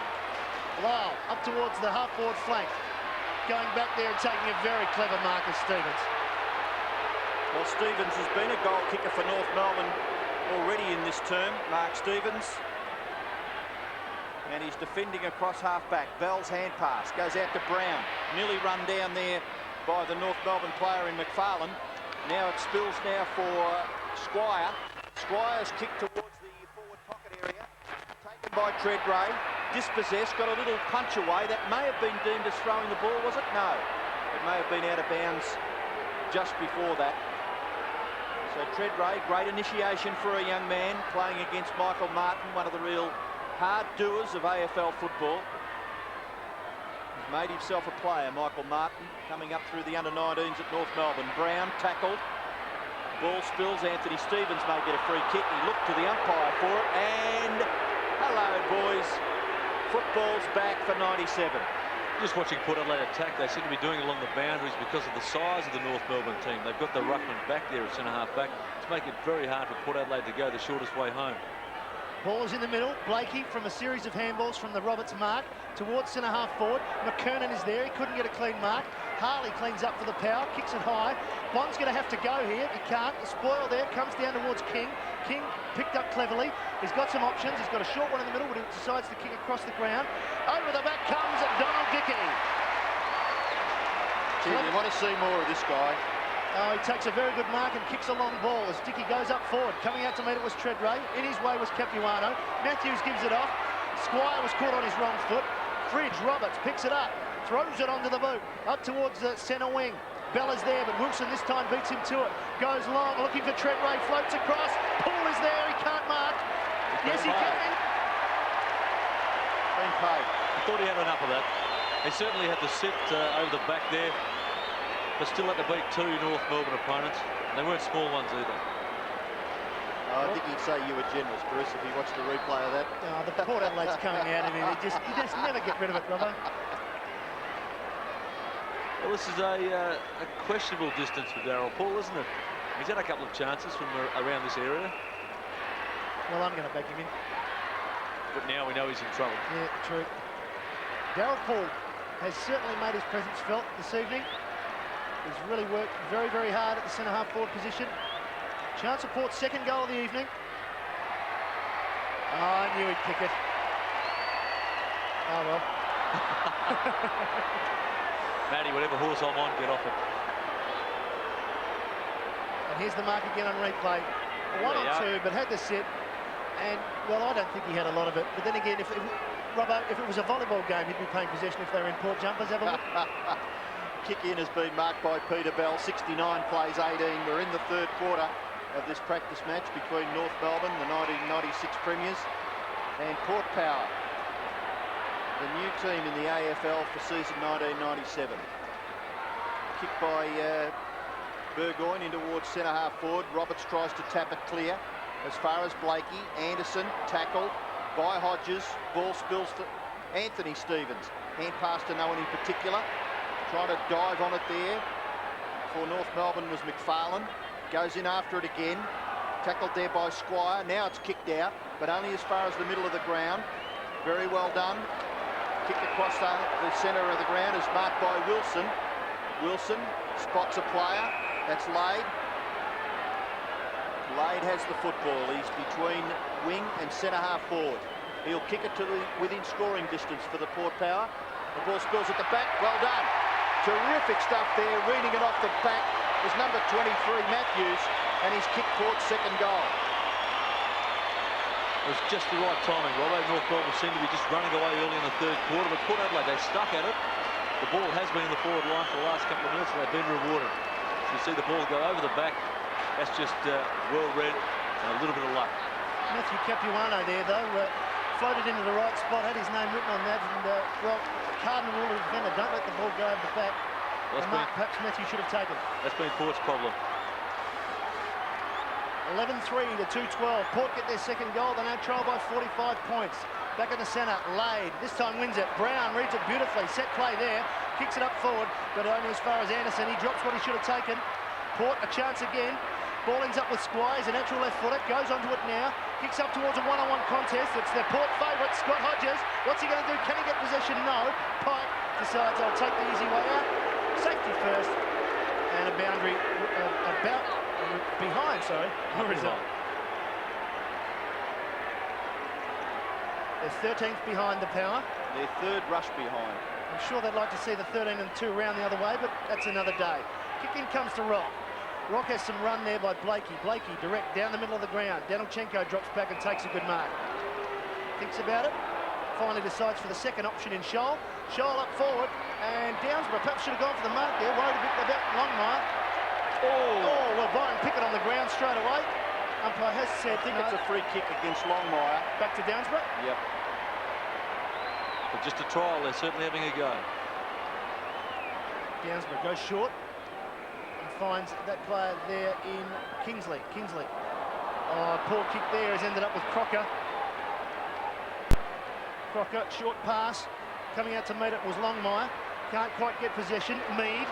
Lyle up towards the half-forward flank. Going back there and taking a very clever mark of Stevens. Well, Stevens has been a goal kicker for North Melbourne already in this term, Mark Stevens. And he's defending across half-back. Bell's hand pass goes out to Brown. Nearly run down there by the North Melbourne player in McFarlane. Now it spills now for Squire. Squire's kick towards the forward pocket area. Taken by Treadray. Dispossessed, got a little punch away. That may have been deemed as throwing the ball, was it? No. It may have been out of bounds just before that. So Treadray, great initiation for a young man playing against Michael Martin, one of the real hard doers of AFL football. He's made himself a player, Michael Martin, coming up through the under-19s at North Melbourne. Brown tackled. Ball spills. Anthony Stevens may get a free kick. He looked to the umpire for it, and hello, boys. Football's back for 97. Just watching Port Adelaide attack, they seem to be doing it along the boundaries because of the size of the North Melbourne team. They've got the ruckman back there at centre-half back to make it very hard for Port Adelaide to go the shortest way home. Ball is in the middle. Blakey from a series of handballs from the Roberts mark towards centre-half forward. McKernan is there. He couldn't get a clean mark. Harley cleans up for the power, kicks it high. Bond's going to have to go here. He can't. The spoil there comes down towards King. King picked up cleverly. He's got some options. He's got a short one in the middle, but he decides to kick across the ground. Over the back comes Donald Dickey. Gee, you want to see more of this guy. Oh, he takes a very good mark and kicks a long ball as Dickey goes up forward. Coming out to meet it was Treadray. In his way was Capuano. Matthews gives it off. Squire was caught on his wrong foot. Fridge, Roberts picks it up. Throws it onto the boot. Up towards the centre wing. Bella's there, but Wilson this time beats him to it. Goes long, looking for Treadray. Floats across. Paul is there. He can't mark. Yes, he can. Been paid. I thought he had enough of that. He certainly had to sit over the back there, but still had to beat 2 North Melbourne opponents. And they weren't small ones either. I think he'd say you were generous, Bruce, if he watched the replay of that. Oh, the Port Adelaide's coming out of him. You just never get rid of it, Robbo. Well, this is a questionable distance for Darryl Paul, isn't it? He's had a couple of chances from around this area. Well, I'm going to back him in. But now we know he's in trouble. Yeah, true. Darryl Paul has certainly made his presence felt this evening. He's really worked very, very hard at the centre-half forward position. Chance of Port's second goal of the evening. Oh, I knew he'd kick it. Oh, well. Matty, whatever horse I'm on, get off it. And here's the mark again on replay. 1 on 2, but had to sit. And, well, I don't think he had a lot of it. But then again, Robbo, if it was a volleyball game, he'd be playing possession if they were in Port jumpers. Have a look. Kick in has been marked by Peter Bell. 69 plays 18. We're in the third quarter of this practice match between North Melbourne, the 1996 premiers, and Port Power, the new team in the AFL for season 1997. Kick by Burgoyne in towards centre-half forward. Roberts tries to tap it clear as far as Blakey. Anderson tackled by Hodges. Ball spills to Anthony Stevens. Hand pass to no one in particular. Trying to dive on it there for North Melbourne was McFarlane. Goes in after it again. Tackled there by Squire. Now it's kicked out, but only as far as the middle of the ground. Very well done. Kick across the centre of the ground is marked by Wilson. Wilson spots a player. That's Lade. Lade has the football. He's between wing and centre-half forward. He'll kick it to within scoring distance for the Port Power. The ball spills at the back. Well done. Terrific stuff there. Reading it off the back was number 23, Matthews, and he's kicked Port's second goal. It was just the right timing, Robbo. North Melbourne seemed to be just running away early in the third quarter, but Port Adelaide, they stuck at it. the ball has been in the forward line for the last couple of minutes, and they've been rewarded. So you see the ball go over the back. That's just well read and a little bit of luck. Matthew Capuano there, though, floated into the right spot, had his name written on that, and, well, cardinal rule of the defender, don't let the ball go over the back. Well, the mark perhaps Matthew should have taken. That's been Port's problem. 11-3 to 2-12. Port get their second goal. They now trail by 45 points. Back in the centre, Lade. This time wins it. Brown reads it beautifully. Set play there. Kicks it up forward. Got it only as far as Anderson. He drops what he should have taken. Port a chance again. Ball ends up with Squires, a natural left footer. Goes onto it now. Kicks up towards a one-on-one contest. It's their Port favourite, Scott Hodges. What's he going to do? Can he get possession? No. Pike decides I'll take the easy way out. Safety first. And a boundary about behind, sorry. Result. They're 13th behind the Power. Their third rush behind. I'm sure they'd like to see the 13 and 2 round the other way, but that's another day. Kick in comes to Rock. Rock has some run there by Blakey. Blakey direct down the middle of the ground. Danilchenko drops back and takes a good mark. Thinks about it. Finally decides for the second option in Scholl. Scholl up forward, and Downsborough perhaps should have gone for the mark there. Worried a bit about Longmire. Oh, well, Byron Pickett on the ground straight away. Umpire has said... I think no. it's a free kick against Longmire. Back to Downsborough? Yep. But just a trial, they're certainly having a go. Downsborough goes short and finds that player there in Kingsley. Kingsley. Oh, poor kick there has ended up with Crocker. Crocker, short pass. Coming out to meet it was Longmire. Can't quite get possession. Mead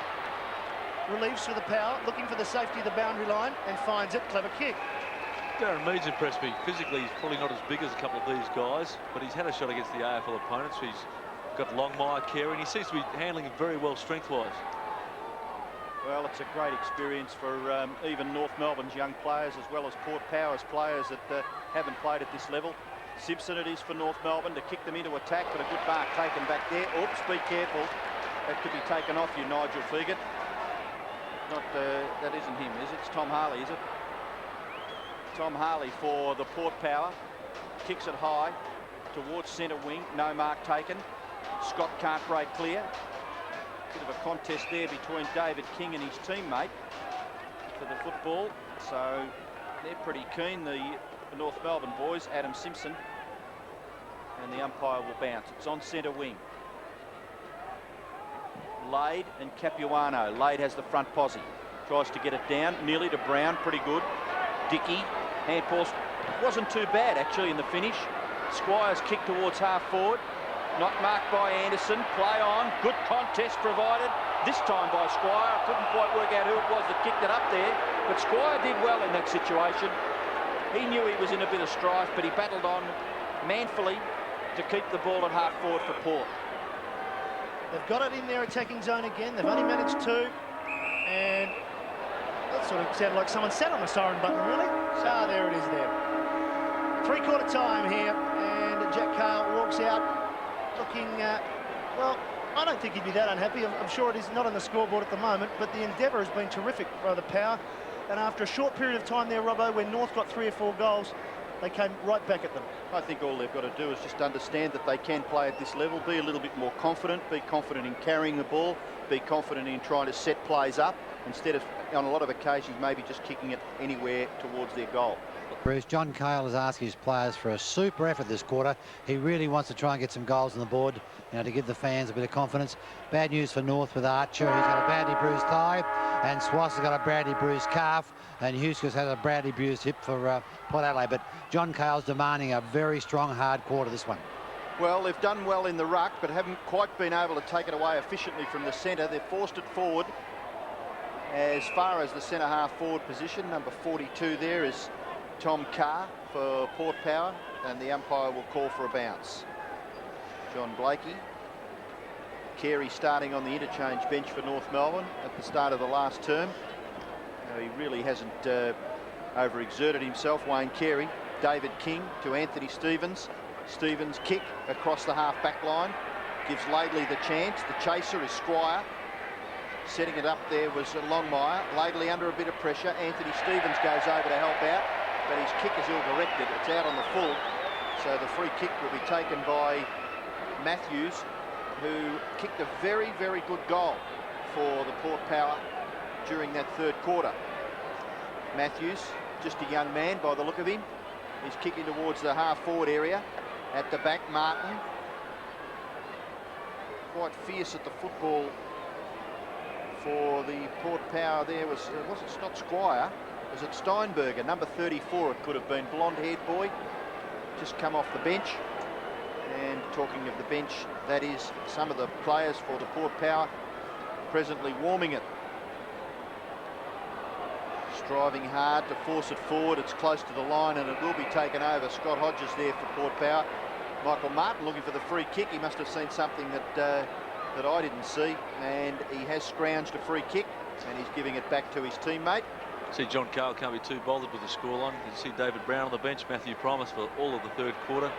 relieves for the Power, looking for the safety of the boundary line, and finds it. Clever kick. Darren Mead's impressed me. Physically, he's probably not as big as a couple of these guys, but he's had a shot against the AFL opponents. He's got Longmire, Carey, and he seems to be handling it very well strength-wise. Well, it's a great experience for even North Melbourne's young players, as well as Port Power's players that haven't played at this level. Simpson it is for North Melbourne to kick them into attack, but a good mark taken back there. Oops, be careful. That could be taken off you, Nigel Fegan. Not, that isn't him, is it? It's Tom Harley, is it? Tom Harley for the Port Power. Kicks it high towards centre wing. No mark taken. Scott can't break clear. Bit of a contest there between David King and his teammate for the football. So they're pretty keen, the North Melbourne boys. Adam Simpson. And the umpire will bounce. It's on centre wing. Lade and Capuano. Lade has the front posse. Tries to get it down. Nearly to Brown. Pretty good. Dickey. Handball wasn't too bad actually in the finish. Squires kick towards half forward. Not marked by Anderson. Play on. Good contest provided. This time by Squire. Couldn't quite work out who it was that kicked it up there. But Squire did well in that situation. He knew he was in a bit of strife, but he battled on manfully to keep the ball at half forward for Port. They've got it in their attacking zone again. They've only managed 2. And that sort of sounded like someone sat on the siren button, really. Ah, there it is there. 3/4 time here, and Jack Cale walks out looking, well, I don't think he'd be that unhappy. I'm sure it is not on the scoreboard at the moment, but the endeavour has been terrific by the Power. And after a short period of time there, Robbo, when North got 3 or 4 goals, they came right back at them. I think all they've got to do is just understand that they can play at this level, be a little bit more confident, be confident in carrying the ball, be confident in trying to set plays up, instead of, on a lot of occasions, maybe just kicking it anywhere towards their goal. Bruce, John Cale has asked his players for a super effort this quarter. He really wants to try and get some goals on the board, you know, to give the fans a bit of confidence. Bad news for North with Archer. He's got a badly bruised thigh, and Swass has got a badly bruised calf, and Huskers has a badly bruised hip for Port Adelaide. But John Cale's demanding a very strong, hard quarter this one. Well, they've done well in the ruck, but haven't quite been able to take it away efficiently from the centre. They've forced it forward. As far as the centre half forward position, number 42 there is Tom Carr for Port Power, and the umpire will call for a bounce. John Blakey. Carey starting on the interchange bench for North Melbourne at the start of the last term. Now, he really hasn't overexerted himself, Wayne Carey. David King to Anthony Stevens. Stevens kick across the half-back line. Gives Laidley the chance. The chaser is Squire. Setting it up there was Longmire. Laidley under a bit of pressure. Anthony Stevens goes over to help out, but his kick is ill-directed. It's out on the full, so the free kick will be taken by Matthews. who kicked a very, very good goal for the Port Power during that third quarter. Matthews, just a young man by the look of him. He's kicking towards the half-forward area. At the back, Martin. Quite fierce at the football for the Port Power there. Was it not Squire? Was it Steinberger, number 34? It could have been, blonde-haired boy. Just come off the bench. And talking of the bench, that is some of the players for the Port Power presently warming it. Striving hard to force it forward. It's close to the line and it will be taken over. Scott Hodges there for Port Power. Michael Martin looking for the free kick. He must have seen something that I didn't see, and he has scrounged a free kick and he's giving it back to his teammate. See, John Carl can't be too bothered with the scoreline. You can see David Brown on the bench, Matthew Primus for all of the third quarter.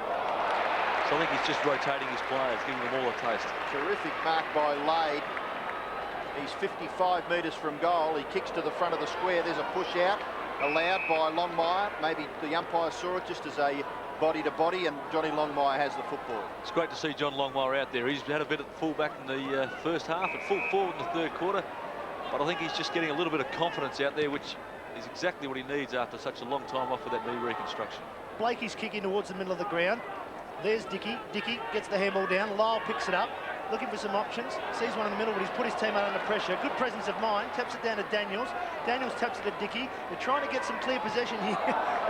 So I think he's just rotating his players, giving them all a taste. Terrific mark by Lade. He's 55 metres from goal. He kicks to the front of the square. There's a push out allowed by Longmire. Maybe the umpire saw it just as a body to body, and Johnny Longmire has the football. It's great to see John Longmire out there. He's had a bit at full back in the first half and full forward in the third quarter. But I think he's just getting a little bit of confidence out there, which is exactly what he needs after such a long time off with that knee reconstruction. Blakey's kicking towards the middle of the ground. There's Dickey. Dickey gets the handball down. Lyle picks it up, looking for some options. Sees one in the middle, but he's put his teammate under pressure. Good presence of mind. Taps it down to Daniels. Daniels taps it to Dickey. They're trying to get some clear possession here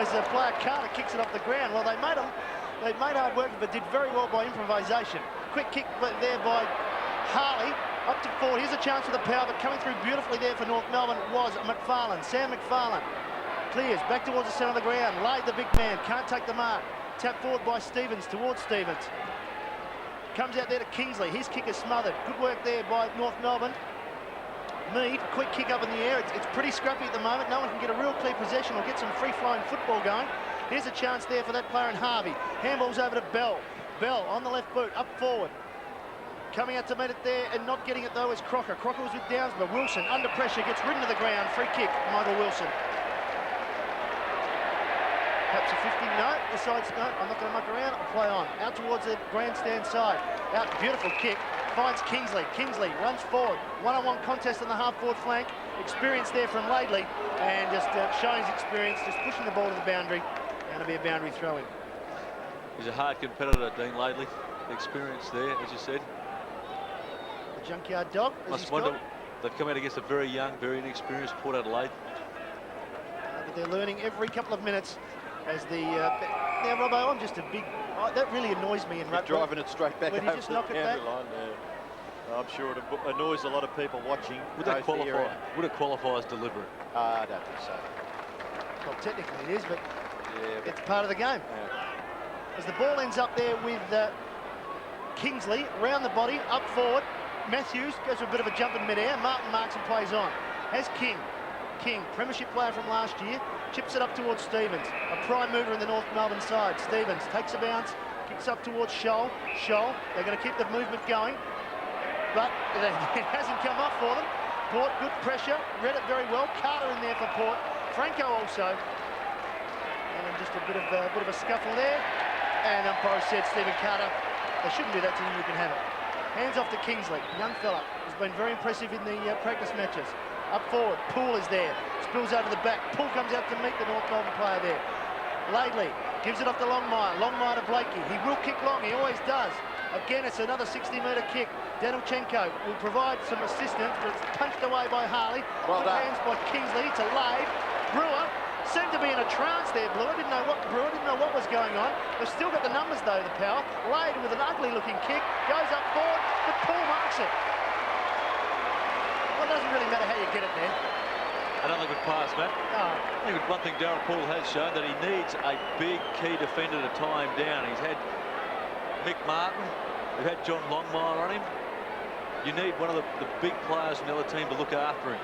as the player Carter kicks it off the ground. Well, they made hard work, but did very well by improvisation. Quick kick there by Harley. Up to forward. Here's a chance for the Power, but coming through beautifully there for North Melbourne was McFarlane. Sam McFarlane clears back towards the centre of the ground. Laid the big man. Can't take the mark. Tap forward by Stevens towards Stevens. Comes out there to Kingsley. His kick is smothered. Good work there by North Melbourne. Mead, quick kick up in the air. It's pretty scrappy at the moment. No one can get a real clear possession or get some free-flowing football going. Here's a chance there for that player in Harvey. Handball's over to Bell. Bell on the left boot, up forward. Coming out to meet it there and not getting it though is Crocker. Crocker was with Downsborough. Wilson under pressure, gets ridden to the ground. Free kick, Michael Wilson. Perhaps a 50, no, decides, no, I'm not going to muck around, I'll play on. Out towards the grandstand side. Out, beautiful kick, finds Kingsley. Kingsley runs forward. One-on-one contest on the half-forward flank. Experience there from Laidley, and just showing his experience, just pushing the ball to the boundary. Going to be a boundary throw-in. He's a hard competitor, Dean Laidley. The experience there, as you said. The junkyard dog, Must wonder, they've come out against a very young, very inexperienced Port Adelaide. But they're learning every couple of minutes. As the now, Robbo, I'm just a big. That really annoys me in rugby. Driving it straight back over over just the knock it back? line there. I'm sure it annoys a lot of people watching. Would that qualify? Would it qualify as deliberate? I don't think so. Well, technically it is, but yeah, it's part of the game. Yeah. As the ball ends up there with Kingsley, round the body, up forward. Matthews goes for a bit of a jump in midair. Martin marks and plays on. Has King, premiership player from last year, chips it up towards Stevens. A prime mover in the North Melbourne side. Stevens takes a bounce, kicks up towards Scholl. Scholl, they're going to keep the movement going, but it hasn't come up for them. Port, good pressure, read it very well. Carter in there for Port. Franco also. And just a bit of a scuffle there. And umpire said, Stephen Carter, they shouldn't do that to him, you can have it. Hands off to Kingsley, young fella, has been very impressive in the practice matches. Up forward, Poole is there, spills over the back. Poole comes out to meet the North Melbourne player there. Laidley gives it off to Longmire, Longmire to Blakey. He will kick long, he always does. Again, it's another 60-metre kick. Danilchenko will provide some assistance, but it's punched away by Harley. Well done. Hands by Kingsley to Lade. Brewer seemed to be in a trance there, Brewer didn't know what was going on. They've still got the numbers though, the Power. Lade with an ugly-looking kick, goes up forward, but Paul marks it. Well, it doesn't really matter how you get it there. Another good pass, Matt. Oh. I think one thing Darren Paul has shown that he needs a big key defender to tie him down. He's had Mick Martin, we've had John Longmire on him. You need one of the big players in the other team to look after him.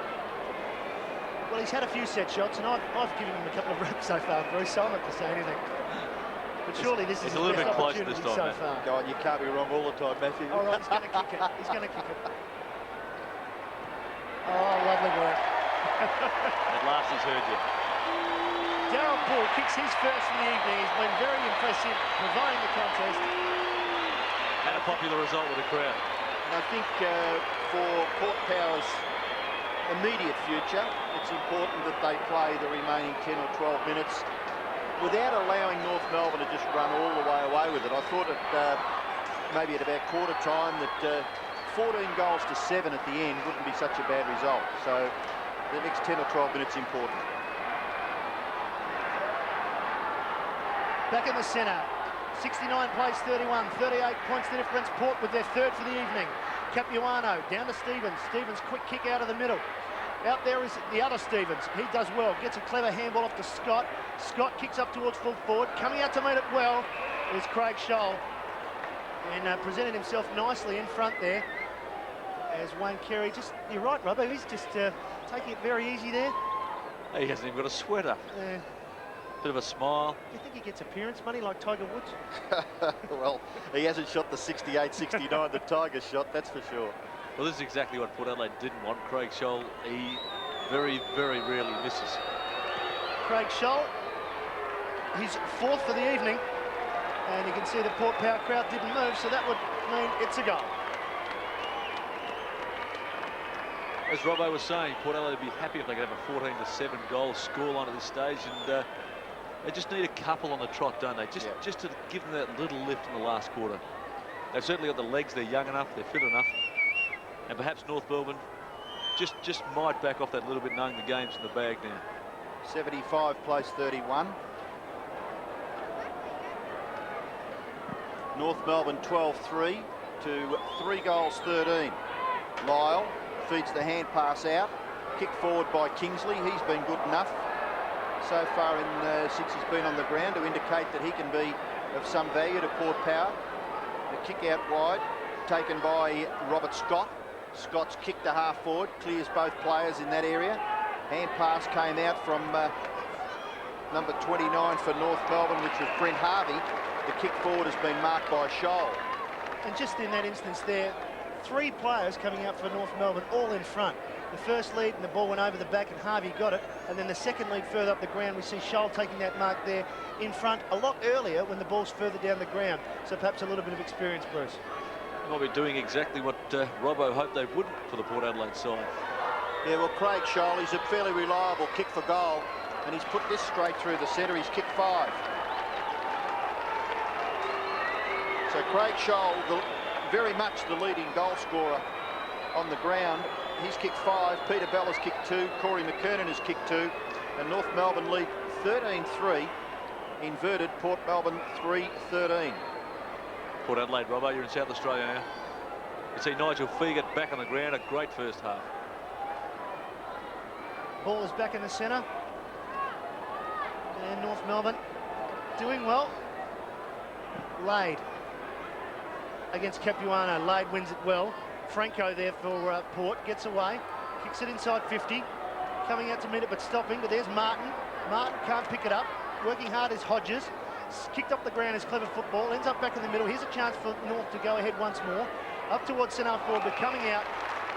Well, he's had a few set shots, and I've given him a couple of reps so far, Bruce, so I'm not to say anything. But surely this is a little his bit best close opportunity this time, so Matt. far. God, you can't be wrong all the time, Matthew. All right, he's going to kick it. He's going to kick it. Oh, lovely work. At last he's heard you. Darren Paul kicks his first in the evening. He's been very impressive, providing the contest. And a popular result with the crowd. And I think for Port Power's immediate future, it's important that they play the remaining 10 or 12 minutes without allowing North Melbourne to just run all the way away with it. I thought maybe at about quarter time that 14 goals to 7 at the end wouldn't be such a bad result. So the next 10 or 12 minutes important. Back in the centre. 69 plays 31, 38 points the difference. Port with their third for the evening. Capuano down to Stevens. Stevens quick kick out of the middle. Out there is the other Stevens. He does well. Gets a clever handball off to Scott. Scott kicks up towards full forward. Coming out to meet it well is Craig Scholl. And presented himself nicely in front there as Wayne Carey. You're right, Robbo. He's just taking it very easy there. He hasn't even got a sweater. Bit of a smile. Do you think he gets appearance money like Tiger Woods? Well, he hasn't shot the 68, 69 that Tiger shot, that's for sure. Well, this is exactly what Port Adelaide didn't want. Craig Scholl, he very, very rarely misses. Craig Scholl, he's fourth for the evening. And you can see the Port Power crowd didn't move, so that would mean it's a goal. As Robbo was saying, Port Adelaide would be happy if they could have a 14-7 goal scoreline at this stage, and they just need a couple on the trot, don't they? Just to give them that little lift in the last quarter. They've certainly got the legs, they're young enough, they're fit enough, and perhaps North Melbourne just might back off that little bit, knowing the game's in the bag now. 75 plays 31. North Melbourne 12-3 to 3 goals 13. Lyle feeds the hand pass out. Kick forward by Kingsley. He's been good enough so far since he's been on the ground to indicate that he can be of some value to Port Power. The kick out wide taken by Robert Scott. Scott's kick to half forward, clears both players in that area. Hand pass came out from number 29 for North Melbourne, which was Brent Harvey. The kick forward has been marked by Scholl. And just in that instance there, 3 players coming out for North Melbourne, all in front. The first lead and the ball went over the back and Harvey got it. And then the second lead further up the ground, we see Scholl taking that mark there in front a lot earlier when the ball's further down the ground. So perhaps a little bit of experience, Bruce. They might be doing exactly what Robbo hoped they wouldn't for the Port Adelaide side. Yeah, well, Craig Scholl, he's a fairly reliable kick for goal, and he's put this straight through the centre. He's kicked 5. So Craig Scholl, very much the leading goal scorer on the ground. He's kicked 5. Peter Bella's kicked 2. Corey McKernan has kicked 2. And North Melbourne lead 13-3. Inverted, Port Melbourne 3-13. Port Adelaide, Robbo, you're in South Australia now. You see Nigel Feegert back on the ground. A great first half. Ball is back in the centre. And North Melbourne doing well. Lade against Capuano. Lade wins it well. Franco there for Port, gets away, kicks it inside 50, coming out to meet it but stopping, but there's Martin. Martin can't pick it up. Working hard is Hodges. Kicked up the ground is clever football, ends up back in the middle. Here's a chance for North to go ahead once more. Up towards centre forward, but coming out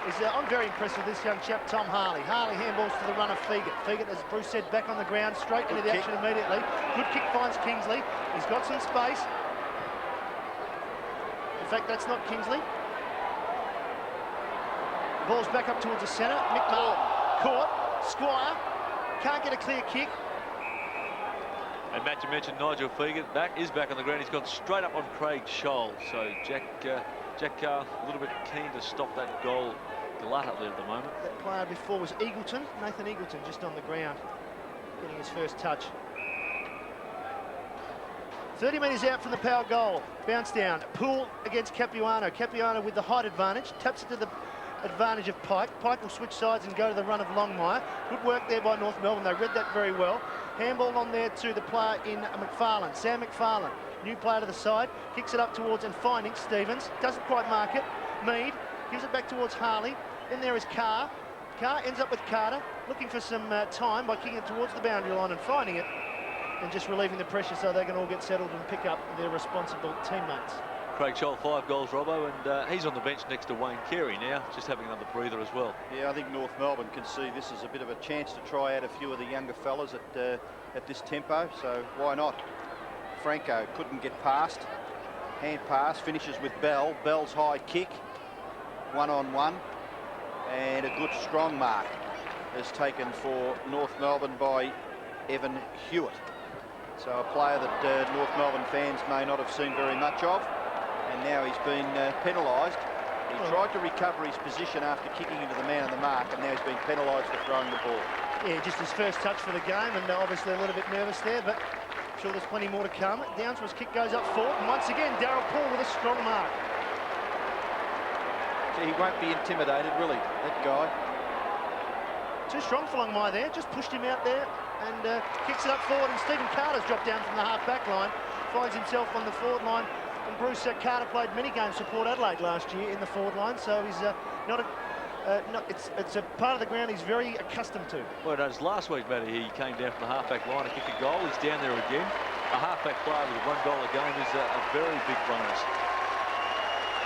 is, I'm very impressed with this young chap, Tom Harley. Harley handballs to the runner, Feegert. Feegert, as Bruce said, back on the ground, straight into the action immediately. Good kick finds Kingsley. He's got some space. In fact, that's not Kingsley. Ball's back up towards the centre. Mick Martin caught. Squire can't get a clear kick. And Matt, you mentioned Nigel Feegert is back on the ground. He's gone straight up on Craig Scholl. So Jack Carr a little bit keen to stop that goal glut up there at the moment. That player before was Eagleton. Nathan Eagleton just on the ground, getting his first touch. 30 metres out from the Power goal. Bounce down. Poole against Capuano. Capuano with the height advantage. Taps it to the advantage of Pike. Pike will switch sides and go to the run of Longmire. Good work there by North Melbourne. They read that very well. Handball on there to the player in McFarlane. Sam McFarlane. New player to the side. Kicks it up towards and finding Stevens. Doesn't quite mark it. Mead gives it back towards Harley. Then there is Carr. Carr ends up with Carter. Looking for some time by kicking it towards the boundary line and finding it. And just relieving the pressure so they can all get settled and pick up their responsible teammates. Craig Scholl, 5 goals, Robbo, and he's on the bench next to Wayne Carey now, just having another breather as well. Yeah, I think North Melbourne can see this as a bit of a chance to try out a few of the younger fellas at this tempo, so why not? Franco couldn't get past. Hand pass, finishes with Bell. Bell's high kick, 1-on-1, and a good strong mark is taken for North Melbourne by Evan Hewitt. So a player that North Melbourne fans may not have seen very much of, and now he's been penalised. He tried to recover his position after kicking into the man on the mark, and now he's been penalised for throwing the ball. Yeah, just his first touch for the game, and obviously a little bit nervous there, but I'm sure there's plenty more to come. Downsworth's kick goes up forward, and once again, Darryl Paul with a strong mark. He won't be intimidated, will he, that guy? Too strong for Longmire there, just pushed him out there and kicks it up forward, and Stephen Carter's dropped down from the half-back line, finds himself on the forward line, and Bruce Carter played many games for Port Adelaide last year in the forward line, so he's it's a part of the ground he's very accustomed to. Well, as last week, Matty, he came down from the half-back line to kick a goal. He's down there again. A half-back player with $1 a game is a very big bonus.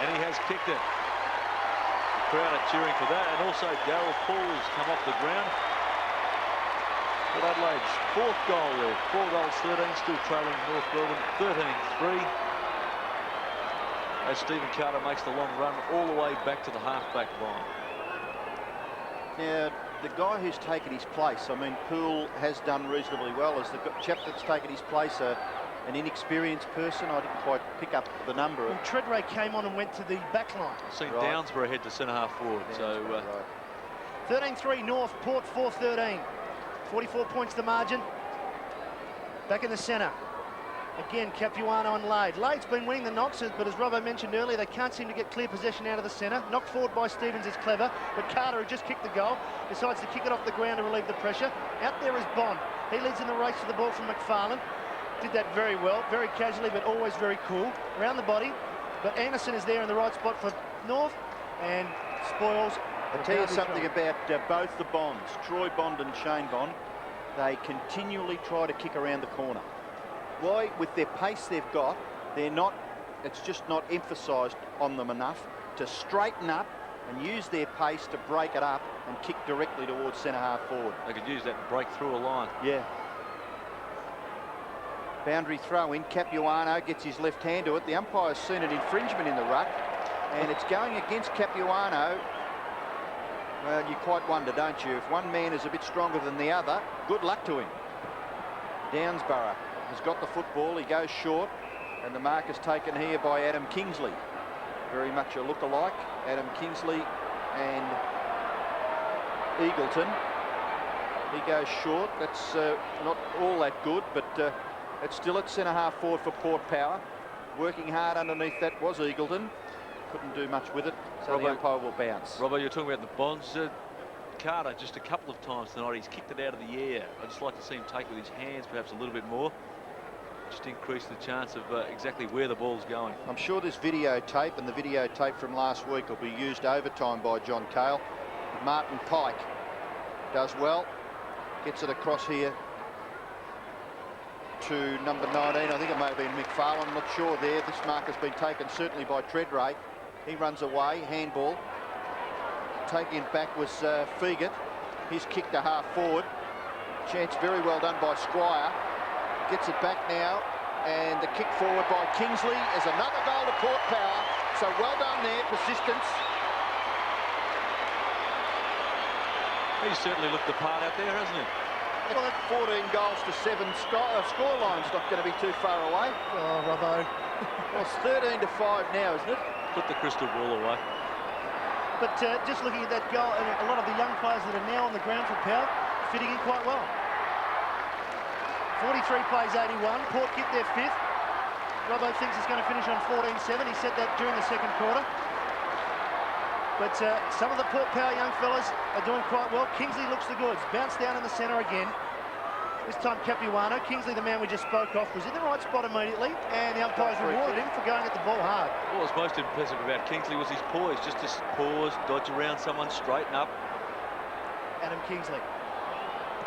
And he has kicked it. The crowd are cheering for that, and also Darryl Paul has come off the ground. Port Adelaide's 4th goal there. 4 goals, 13, still trailing North Melbourne 13-3. As Stephen Carter makes the long run all the way back to the half-back line. Now, the guy who's taken his place, I mean, Poole has done reasonably well. As the chap that's taken his place, an inexperienced person, I didn't quite pick up the number. Well, Treadray came on and went to the back line. I've seen Downsborough head to centre-half forward. Right. 13-3 North, Port 4-13. 44 points the margin. Back in the centre. Again, Capuano and Lade. Lade's been winning the knocks, but as Robbo mentioned earlier, they can't seem to get clear possession out of the centre. Knocked forward by Stevens is clever, but Carter, who just kicked the goal, decides to kick it off the ground to relieve the pressure. Out there is Bond. He leads in the race for the ball from McFarlane. Did that very well, very casually, but always very cool. Around the body, but Anderson is there in the right spot for North, and spoils. I'll tell you something about both the Bonds, Troy Bond and Shane Bond. They continually try to kick around the corner. Why? With their pace they've got, it's just not emphasised on them enough to straighten up and use their pace to break it up and kick directly towards centre-half forward. They could use that to break through a line. Yeah. Boundary throw in, Capuano gets his left hand to it. The umpire's seen an infringement in the ruck, and it's going against Capuano. Well, you quite wonder, don't you? If one man is a bit stronger than the other, good luck to him. Downsborough has got the football, he goes short, and the mark is taken here by Adam Kingsley. Very much a look-alike, Adam Kingsley and Eagleton. He goes short, that's not all that good, but it's still at centre-half forward for Port Power. Working hard underneath that was Eagleton. Couldn't do much with it, so the umpire will bounce. Robbo, you're talking about the Bonds. Carter, just a couple of times tonight, he's kicked it out of the air. I'd just like to see him take it with his hands perhaps a little bit more. Just increase the chance of exactly where the ball's going. I'm sure this videotape and the videotape from last week will be used overtime by John Cale. Martin Pike does well, gets it across here to number 19. I think it may have been McFarlane, I'm not sure there. This mark has been taken certainly by Treadray. He runs away, handball. Taking it back was Feagit. He's kicked a half forward. Chance very well done by Squire. Gets it back now, and the kick forward by Kingsley is another goal to Port Power. So well done there, persistence. He's certainly looked the part out there, hasn't he? Well, that 14 goals to 7 scoreline's not going to be too far away. Oh, Robbo. Well, it's 13-5 now, isn't it? Put the crystal ball away. But just looking at that goal, and a lot of the young players that are now on the ground for Power, fitting in quite well. 43 plays 81. Port kicked their 5th. Robbo thinks it's going to finish on 14-7. He said that during the second quarter. But some of the Port Power young fellas are doing quite well. Kingsley looks the goods. Bounced down in the centre again. This time Capuano. Kingsley, the man we just spoke of, was in the right spot immediately, and the umpires rewarded him for going at the ball hard. What was most impressive about Kingsley was his poise. Just to pause, dodge around someone, straighten up. Adam Kingsley.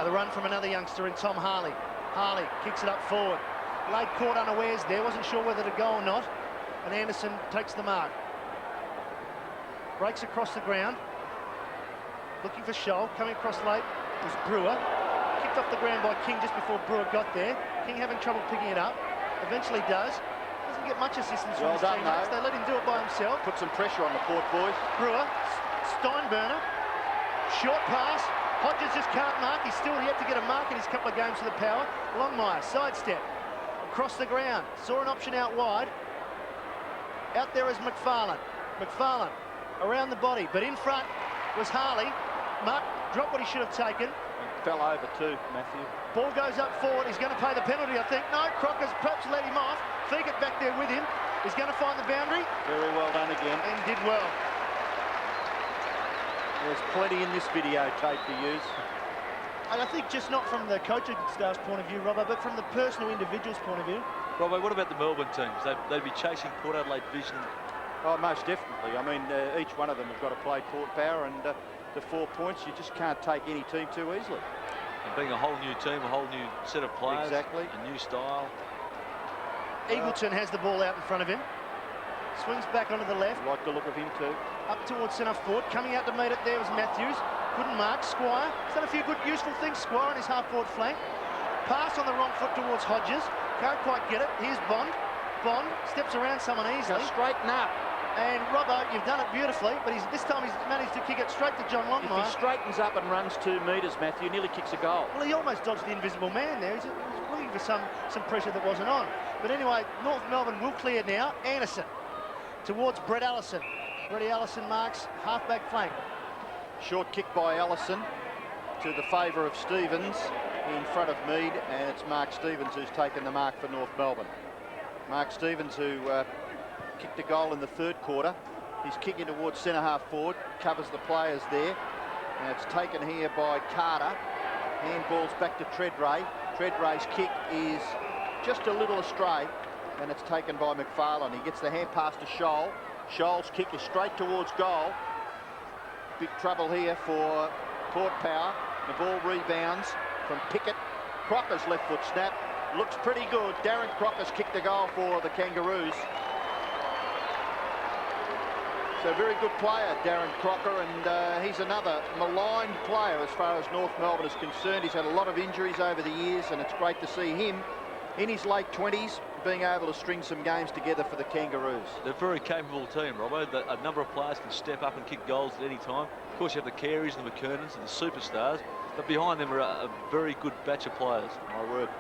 The run from another youngster in Tom Harley. Harley kicks it up forward. Lade caught unawares there, wasn't sure whether to go or not. And Anderson takes the mark. Breaks across the ground. Looking for Scholl. Coming across late was Brewer. Kicked off the ground by King just before Brewer got there. King having trouble picking it up. Eventually does. Doesn't didn't get much assistance Well from his done, teammates. though. They let him do it by himself. Put some pressure on the Port boys. Brewer, Steinburner, short pass. Hodges just can't mark. He's still yet to get a mark in his couple of games for the Power. Longmire, sidestep, across the ground. Saw an option out wide. Out there is McFarlane. McFarlane around the body, but in front was Harley. Mark dropped what he should have taken. And fell over too, Matthew. Ball goes up forward. He's going to pay the penalty, I think. No, Crocker's perhaps let him off. Feegit back there with him. He's going to find the boundary. Very well done again. And did well. There's plenty in this videotape to use. And I think just not from the coaching staff's point of view, Robbo, but from the personal individual's point of view. Robbo, what about the Melbourne teams? They'd be chasing Port Adelaide vision. Oh, most definitely. I mean, each one of them have got to play Port Power, and the 4 points, you just can't take any team too easily. And being a whole new team, a whole new set of players. Exactly. A new style. Eagleton has the ball out in front of him. Swings back onto the left. Like the look of him too. Up towards centre forward. Coming out to meet it there was Matthews. Couldn't mark. Squire. He's done a few good, useful things, Squire, on his half-forward flank. Pass on the wrong foot towards Hodges. Can't quite get it. Here's Bond. Bond steps around someone easily. Now straighten up. And Robbo, you've done it beautifully, but this time he's managed to kick it straight to John If Longmire. he straightens up and runs 2 metres, Matthew, nearly kicks a goal. Well, he almost dodged the invisible man there. He's looking for some pressure that wasn't on. But anyway, North Melbourne will clear now. Anderson towards Brett Allison. Brett Allison marks half-back flank. Short kick by Allison to the favour of Stevens in front of Mead, and it's Mark Stevens who's taken the mark for North Melbourne. Mark Stevens, who kicked a goal in the 3rd quarter. He's kicking towards centre half forward, covers the players there. And it's taken here by Carter. Handballs back to Treadray. Treadray's kick is just a little astray, and it's taken by McFarlane. He gets the hand pass to Scholl. Scholl's kick is straight towards goal. Big trouble here for Port Power. The ball rebounds from Pickett. Crocker's left foot snap. Looks pretty good. Darren Crocker's kicked the goal for the Kangaroos. So very good player, Darren Crocker, and he's another maligned player as far as North Melbourne is concerned. He's had a lot of injuries over the years, and it's great to see him in his late 20s being able to string some games together for the Kangaroos. They're a very capable team, Robbo. A number of players can step up and kick goals at any time. Of course, you have the Careys and the McKernans and the superstars, but behind them are a very good batch of players. My word.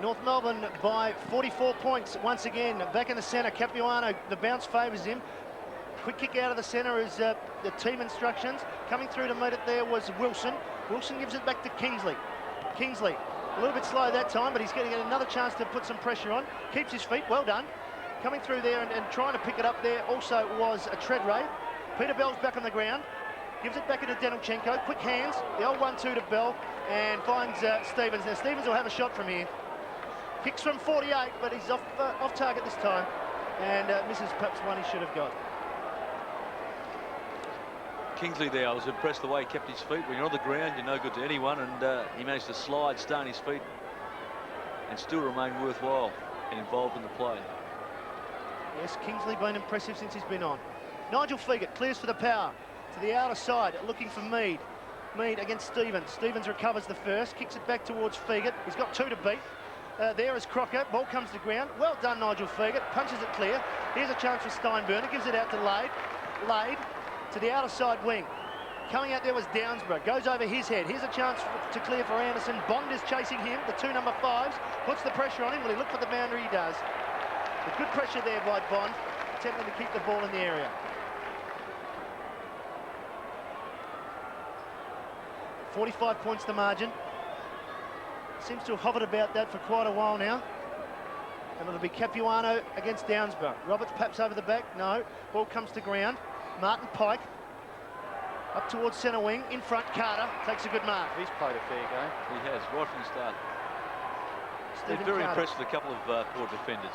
North Melbourne by 44 points once again. Back in the centre, Capuano, the bounce favours him. Quick kick out of the centre is the team instructions. Coming through to meet it there was Wilson. Wilson gives it back to Kingsley. Kingsley, a little bit slow that time, but he's getting another chance to put some pressure on. Keeps his feet, well done. Coming through there and trying to pick it up there also was a Treadray. Peter Bell's back on the ground. Gives it back into Denelchenko. Quick hands, the old 1-2 to Bell, and finds Stevens. Now Stevens will have a shot from here. Kicks from 48, but he's off target this time, and misses perhaps one he should have got. Kingsley there, I was impressed the way he kept his feet. When you're on the ground, you're no good to anyone, and he managed to slide, stay on his feet, and still remain worthwhile and involved in the play. Yes, Kingsley been impressive since he's been on. Nigel Feegit clears for the Power to the outer side, looking for Mead. Mead against Stevens. Stevens recovers the first, kicks it back towards Feegit. He's got 2 to beat. There is Crocker. Ball comes to ground. Well done, Nigel Feegit. Punches it clear. Here's a chance for Steinburner. Gives it out to Lade. Lade to the outer side wing. Coming out there was Downsborough. Goes over his head. Here's a chance to clear for Anderson. Bond is chasing him. The 2 number 5s. Puts the pressure on him. Will he look for the boundary? He does. But good pressure there by Bond. Attempting to keep the ball in the area. .45 points the margin. Seems to have hovered about that for quite a while now. And it'll be Capuano against Downsborough. Roberts perhaps over the back. No. Ball comes to ground. Martin Pike. Up towards centre wing. In front, Carter takes a good mark. He's played a fair game. He has, right from the start. Stephen They're very Carter. impressed with a couple of Port defenders.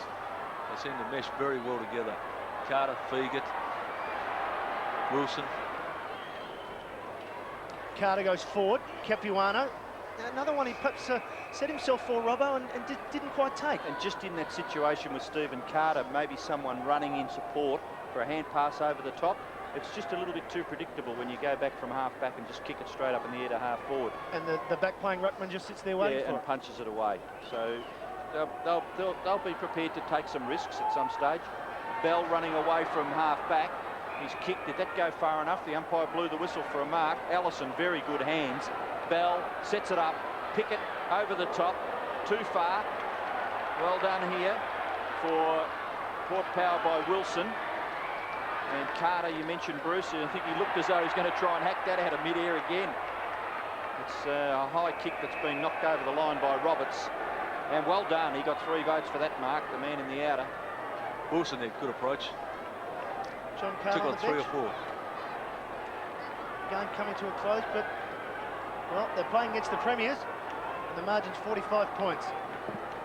They seem to mesh very well together. Carter, Feegit, Wilson. Carter goes forward. Capuano. Another one he perhaps set himself for, Robbo, and didn't quite take. And just in that situation with Stephen Carter, maybe someone running in support for a hand pass over the top. It's just a little bit too predictable when you go back from half back and just kick it straight up in the air to half forward. And the back playing ruckman just sits there waiting for and it. punches it away. So they'll be prepared to take some risks at some stage. Bell running away from half back. He's kicked. Did that go far enough? The umpire blew the whistle for a mark. Allison, very good hands. Bell sets it up. Pickett over the top. Too far. Well done here for Port Power by Wilson. And Carter, you mentioned Bruce. I think he looked as though he's going to try and hack that out of mid-air again. It's a high kick that's been knocked over the line by Roberts. And well done. He got 3 votes for that mark, the man in the outer. Wilson there, good approach. John Carter Took on 3 or 4. Game coming to a close, but, well, they're playing against the Premiers, and the margin's 45 points.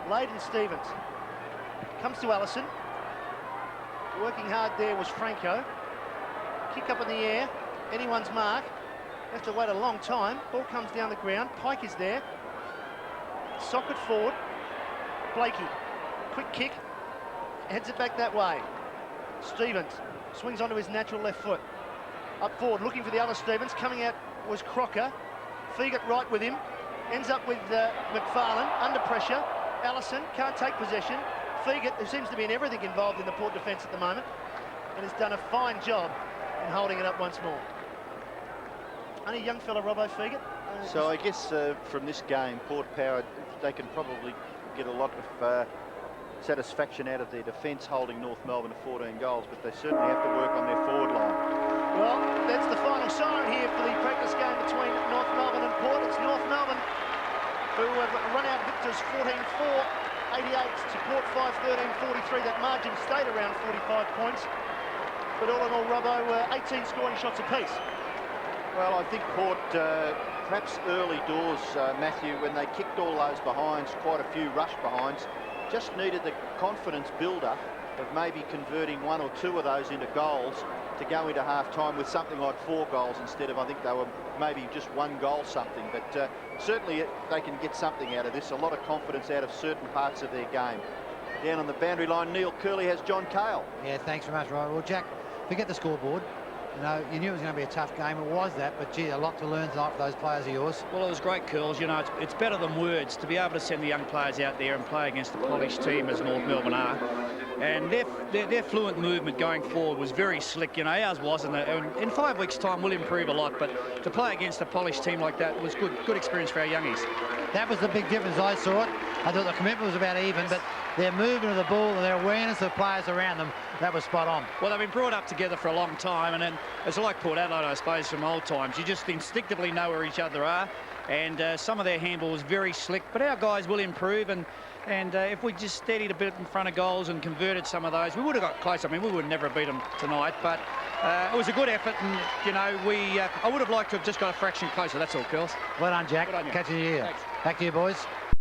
Layden Stevens comes to Allison. Working hard there was Franco. Kick up in the air, anyone's mark. Have to wait a long time. Ball comes down the ground. Pike is there. Socket forward. Blakey, quick kick. Heads it back that way. Stevens swings onto his natural left foot. Up forward, looking for the other Stevens. Coming out was Crocker. Feagott right with him. Ends up with McFarlane under pressure. Allison can't take possession. Feagott, who seems to be in everything involved in the Port defence at the moment, and has done a fine job in holding it up once more. Only young fella, Robbo, Feagott. So I guess from this game, Port Power, they can probably get a lot of satisfaction out of their defence holding North Melbourne to 14 goals, but they certainly have to work on their forward line. Well, that's the final siren here for the practice game between North Melbourne and Port. It's North Melbourne who have run out victors 14-4, 88 to Port 5-13-43. That margin stayed around 45 points. But all in all, Robbo, 18 scoring shots apiece. Well, I think Port, perhaps early doors, Matthew, when they kicked all those behinds, quite a few rush behinds, just needed the confidence builder of maybe converting 1 or 2 of those into goals to go into half-time with something like 4 goals instead of, I think they were maybe just 1 goal something. But certainly they can get something out of this, a lot of confidence out of certain parts of their game. Down on the boundary line, Neil Curley has John Cale. Yeah, thanks very much, Ryan. Well, Jack, forget the scoreboard. You know, you knew it was going to be a tough game. It was that, but gee, a lot to learn tonight for those players of yours. Well, it was great, Curls. You know, it's better than words to be able to send the young players out there and play against a polished team as North Melbourne are. And their fluent movement going forward was very slick. You know, ours wasn't. In 5 weeks' time, we'll improve a lot. But to play against a polished team like that was good experience for our youngies. That was the big difference I saw it. I thought the commitment was about even, but their movement of the ball and their awareness of players around them, that was spot on. Well, they've been brought up together for a long time, and then it's like Port Adelaide, I suppose, from old times. You just instinctively know where each other are, and some of their handball was very slick, but our guys will improve, and if we just steadied a bit in front of goals and converted some of those, we would have got close. I mean, we would never have beat them tonight, but it was a good effort, and, you know, I would have liked to have just got a fraction closer. That's all, girls. Well done, Jack. Good on you. Catching you here. Thanks. Back to you, boys.